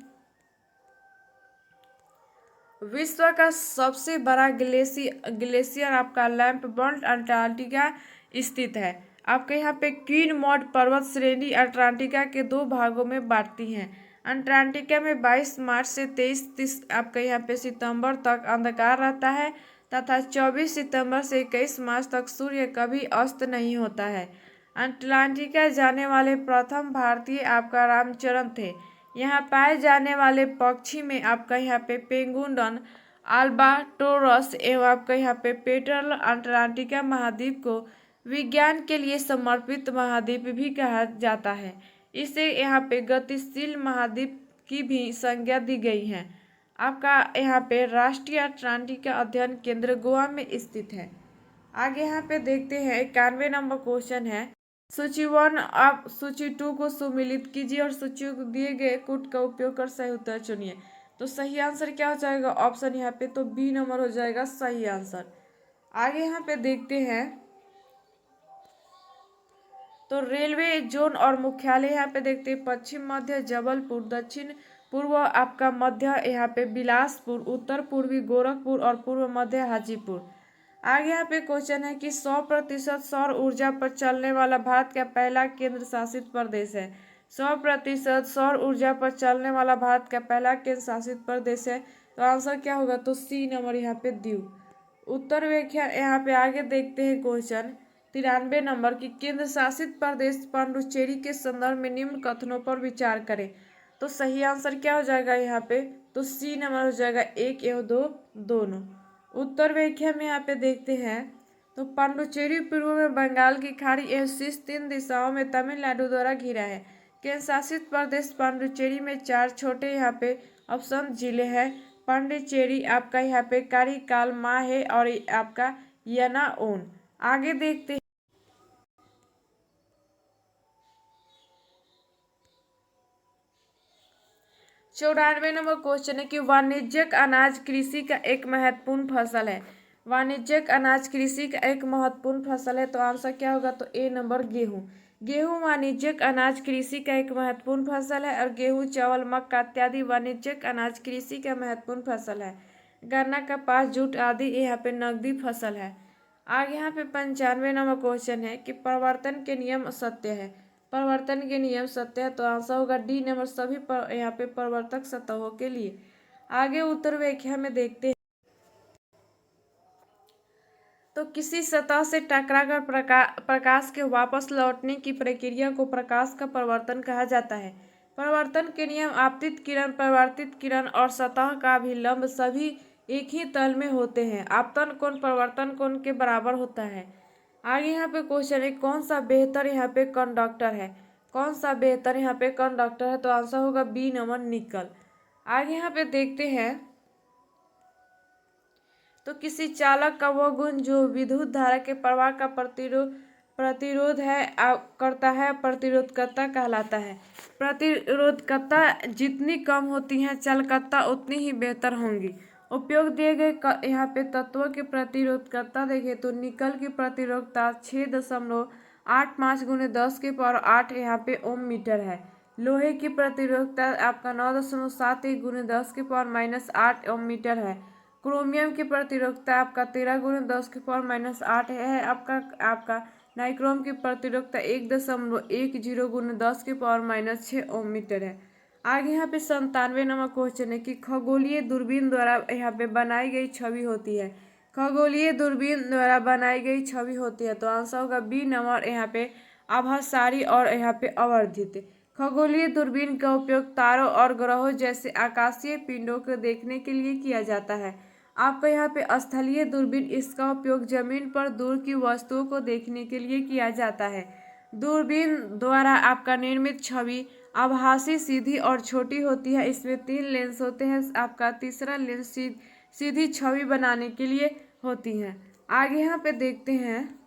विश्व का सबसे बड़ा ग्लेशियर आपका लैम्पबर्न अंटार्कटिका स्थित है। आपके यहाँ पे क्वीन मॉड पर्वत श्रेणी अंटार्कटिका के 2 भागों में बांटती हैं। अंटार्कटिका में 22 मार्च से 23 आपके यहाँ पे सितंबर तक अंधकार रहता है तथा 24 सितंबर से 21 मार्च तक सूर्य कभी अस्त नहीं होता है। अंटार्कटिका जाने वाले प्रथम भारतीय आपका रामचरण थे। यहाँ पाए जाने वाले पक्षी में आपका यहाँ पे पेंगुइन, अल्बाट्रोरस एवं आपका यहाँ पे पेट्रल। अंटार्कटिका महाद्वीप को विज्ञान के लिए समर्पित महाद्वीप भी कहा जाता है। इसे यहाँ पे गतिशील महाद्वीप की भी संज्ञा दी गई है। आपका यहाँ पे राष्ट्रीय अंटार्कटिका अध्ययन केंद्र गोवा में स्थित है। आगे यहाँ पे देखते हैं 91 नंबर क्वेश्चन है, सूची 1 आप सूची 2 को सुमिलित कीजिए और सूची को दिए गए कूट का उपयोग कर सही उत्तर चुनिए। तो सही आंसर क्या हो जाएगा ऑप्शन यहाँ पे, तो बी नंबर हो जाएगा सही आंसर। आगे यहाँ पे देखते हैं, तो रेलवे जोन और मुख्यालय यहाँ पे देखते हैं पश्चिम मध्य जबलपुर, दक्षिण पूर्व आपका मध्य यहाँ पे बिलासपुर, उत्तर पूर्वी गोरखपुर और पूर्व मध्य हाजीपुर। आगे यहाँ पे क्वेश्चन है कि 100% सौर ऊर्जा पर चलने वाला भारत का पहला केंद्र शासित प्रदेश है। 100% सौर ऊर्जा पर चलने वाला भारत का पहला केंद्र शासित प्रदेश है। तो आंसर क्या होगा, तो सी नंबर यहाँ पे दीव। उत्तर व्याख्या यहाँ पे आगे देखते हैं क्वेश्चन 93 नंबर की केंद्र शासित प्रदेश पांडुचेरी के संदर्भ में निम्न कथनों पर विचार करें। तो सही आंसर क्या हो जाएगा यहाँ पे, तो सी नंबर हो जाएगा 1 एवं 2 दोनों। उत्तर व्याख्या में यहाँ पे देखते हैं, तो पांडुचेरी पूर्व में बंगाल की खाड़ी एवं शीर्ष 3 दिशाओं में तमिलनाडु द्वारा घिरा है। केंद्र शासित प्रदेश पांडुचेरी में 4 छोटे यहाँ पे ऑप्शन जिले हैं। पांडिचेरी आपका यहाँ पे कारिकाल माहे और आपका यनाओन। आगे देखते हैं, 94 नंबर क्वेश्चन है कि वाणिज्यिक अनाज कृषि का एक महत्वपूर्ण फसल है। वाणिज्यिक अनाज कृषि का एक महत्वपूर्ण फसल है। तो आंसर क्या होगा, तो ए नंबर गेहूं। गेहूं वाणिज्यिक अनाज कृषि का एक महत्वपूर्ण फसल है और गेहूं, चावल, मक्का इत्यादि वाणिज्यिक अनाज कृषि का महत्वपूर्ण फसल है। गन्ना, कपास, जूट आदि यहाँ पे नकदी फसल है। आगे यहाँ पे 95 नंबर क्वेश्चन है कि परिवर्तन के नियम सत्य है। परिवर्तन के नियम सत्य है। तो आंसर होगा डी नंबर सभी यहाँ पे परिवर्तक सतहों के लिए। आगे उत्तर व्याख्या में देखते हैं, तो किसी सतह से टकराकर प्रकाश के वापस लौटने की प्रक्रिया को प्रकाश का परिवर्तन कहा जाता है। परिवर्तन के नियम आपतित किरण, परावर्तित किरण और सतह का अभिलंब सभी एक ही तल में होते हैं। आपतन कोण परिवर्तन कोण के बराबर होता है। आगे यहाँ पे क्वेश्चन है, कौन सा बेहतर यहाँ पे कंडक्टर है। कौन सा बेहतर यहाँ पे कंडक्टर है। तो आंसर होगा बी नंबर निकल। आगे यहाँ पे देखते हैं, तो किसी चालक का वह गुण जो विद्युत धारा के प्रवाह का प्रतिरोध है करता है प्रतिरोधकता कहलाता है। प्रतिरोधकता जितनी कम होती है चालकता उतनी ही बेहतर होंगी। उपयोग दिए गए यहाँ पे तत्वों की प्रतिरोधकता देखें तो निकल की प्रतिरोधकता 6.85 × 10⁸ यहाँ पे ओम मीटर है। लोहे की प्रतिरोधकता आपका 9.71 × 10⁻⁻8 ओम मीटर है। क्रोमियम की प्रतिरोधकता आपका 13 × 10⁻⁸ है। आपका नाइक्रोम की प्रतिरोधकता 1.10 × 10⁻6 ओम मीटर है। आगे यहाँ पे 97 नंबर क्वेश्चन है कि खगोलीय दूरबीन द्वारा यहाँ पे बनाई गई छवि होती है। खगोलीय दूरबीन द्वारा बनाई गई छवि होती है। तो आंसर होगा बी नंबर यहाँ पे आभासारी और यहाँ पे आवर्धित। खगोलीय दूरबीन का उपयोग तारों और ग्रहों जैसे आकाशीय पिंडों को देखने के लिए किया जाता है। आपका यहाँ पे स्थलीय दूरबीन, इसका उपयोग जमीन पर दूर की वस्तुओं को देखने के लिए किया जाता है। दूरबीन द्वारा आपका निर्मित छवि आभासी, सीधी और छोटी होती है। इसमें 3 लेंस होते हैं। आपका तीसरा लेंस सीधी छवि बनाने के लिए होती है। आगे यहाँ पे देखते हैं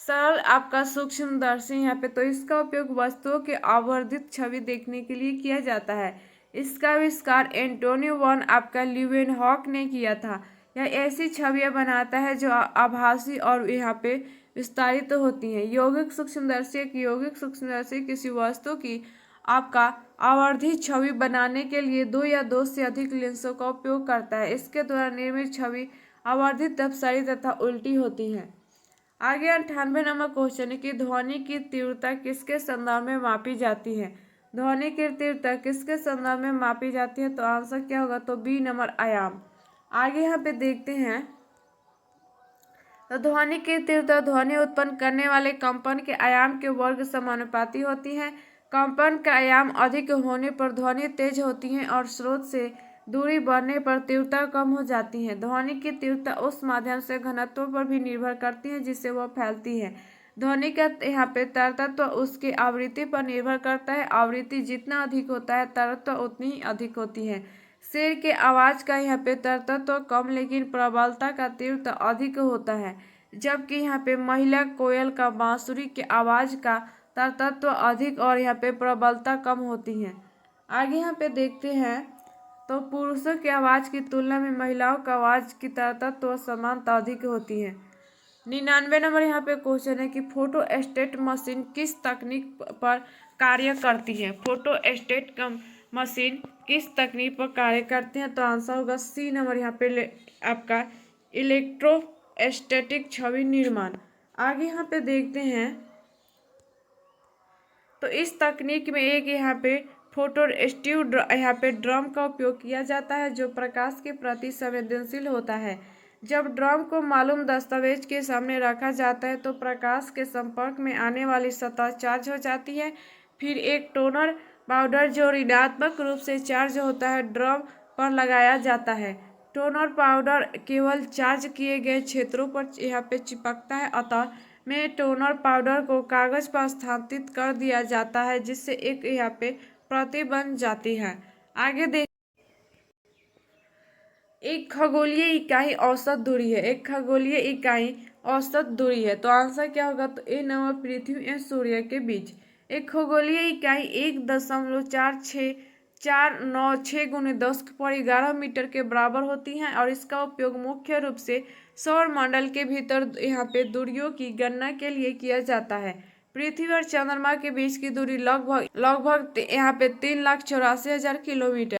सरल आपका सूक्ष्मदर्शी यहाँ पे, तो इसका उपयोग वस्तुओं के आवर्धित छवि देखने के लिए किया जाता है। इसका आविष्कार एंटोनियो वन आपका ल्यूवेनहॉक ने किया था। यह ऐसी छवियां बनाता है जो आभासी और यहाँ पे विस्तारित होती हैं। यौगिक सूक्ष्मदर्शी, एक यौगिक सूक्ष्मदर्शी किसी वस्तु की आपका आवर्धित छवि बनाने के लिए 2 या 2 से अधिक लेंसों का उपयोग करता है। इसके द्वारा निर्मित छवि आवर्धित, अपसरी तथा उल्टी होती है। आगे 98 नंबर क्वेश्चन है कि ध्वनि की तीव्रता किसके संदर्भ में मापी जाती है। ध्वनि की तीव्रता किसके संदर्भ में मापी जाती है, तो आंसर क्या होगा, तो बी नंबर आयाम। आगे यहाँ पे देखते हैं तो ध्वनि की तीव्रता ध्वनि उत्पन्न करने वाले कंपन के आयाम के वर्ग समानुपाती होती है। कंपन का आयाम अधिक होने पर ध्वनि तेज होती है और स्रोत से दूरी बढ़ने पर तीव्रता कम हो जाती है। ध्वनि की तीव्रता उस माध्यम से घनत्व पर भी निर्भर करती है जिससे वह फैलती है। ध्वनि का यहाँ पे तरतत्व उसकी आवृत्ति पर निर्भर करता है। आवृत्ति जितना अधिक होता है तरतत्व उतनी ही अधिक होती है। शेर के आवाज का यहाँ पे तरतत्व कम लेकिन प्रबलता का तीव्रता अधिक होता है, जबकि यहाँ पे महिला कोयल का बांसुरी के आवाज का तरतत्व अधिक और यहाँ पे प्रबलता कम होती है। आगे यहाँ पे देखते हैं तो पुरुषों की आवाज की तुलना में महिलाओं का आवाज की तरतत्व समानता अधिक होती है। 99 नंबर यहाँ पे क्वेश्चन है कि फोटोस्टेट मशीन किस तकनीक पर कार्य करती है। फोटोस्टेट मशीन किस तकनीक पर कार्य करते हैं, तो आंसर होगा सी नंबर यहाँ पे आपका इलेक्ट्रोस्टैटिक छवि निर्माण। आगे यहाँ पे देखते हैं तो इस तकनीक में एक यहाँ पे फोटोस्टेटिव यहाँ पे ड्रम का उपयोग किया जाता है जो प्रकाश के प्रति संवेदनशील होता है। जब ड्रम को मालूम दस्तावेज के सामने रखा जाता है तो प्रकाश के संपर्क में आने वाली सतह चार्ज हो जाती है। फिर एक टोनर पाउडर जो ऋणात्मक रूप से चार्ज होता है ड्रम पर लगाया जाता है। टोनर पाउडर केवल चार्ज किए गए क्षेत्रों पर यहाँ पे चिपकता है। अतः में टोनर पाउडर को कागज पर स्थानांतरित कर दिया जाता है जिससे एक यहाँ पे प्रति बन जाती है। आगे देख एक खगोलीय इकाई औसत दूरी है। एक खगोलीय इकाई औसत दूरी है, तो आंसर क्या होगा, तो ए नंबर पृथ्वी एवं सूर्य के बीच। एक खगोलीय इकाई 1.496 × 10⁻11 मीटर के बराबर होती है और इसका उपयोग मुख्य रूप से सौर मंडल के भीतर यहाँ पे दूरियों की गणना के लिए किया जाता है। पृथ्वी और चंद्रमा के बीच की दूरी लगभग यहाँ पे 3,84,000 किलोमीटर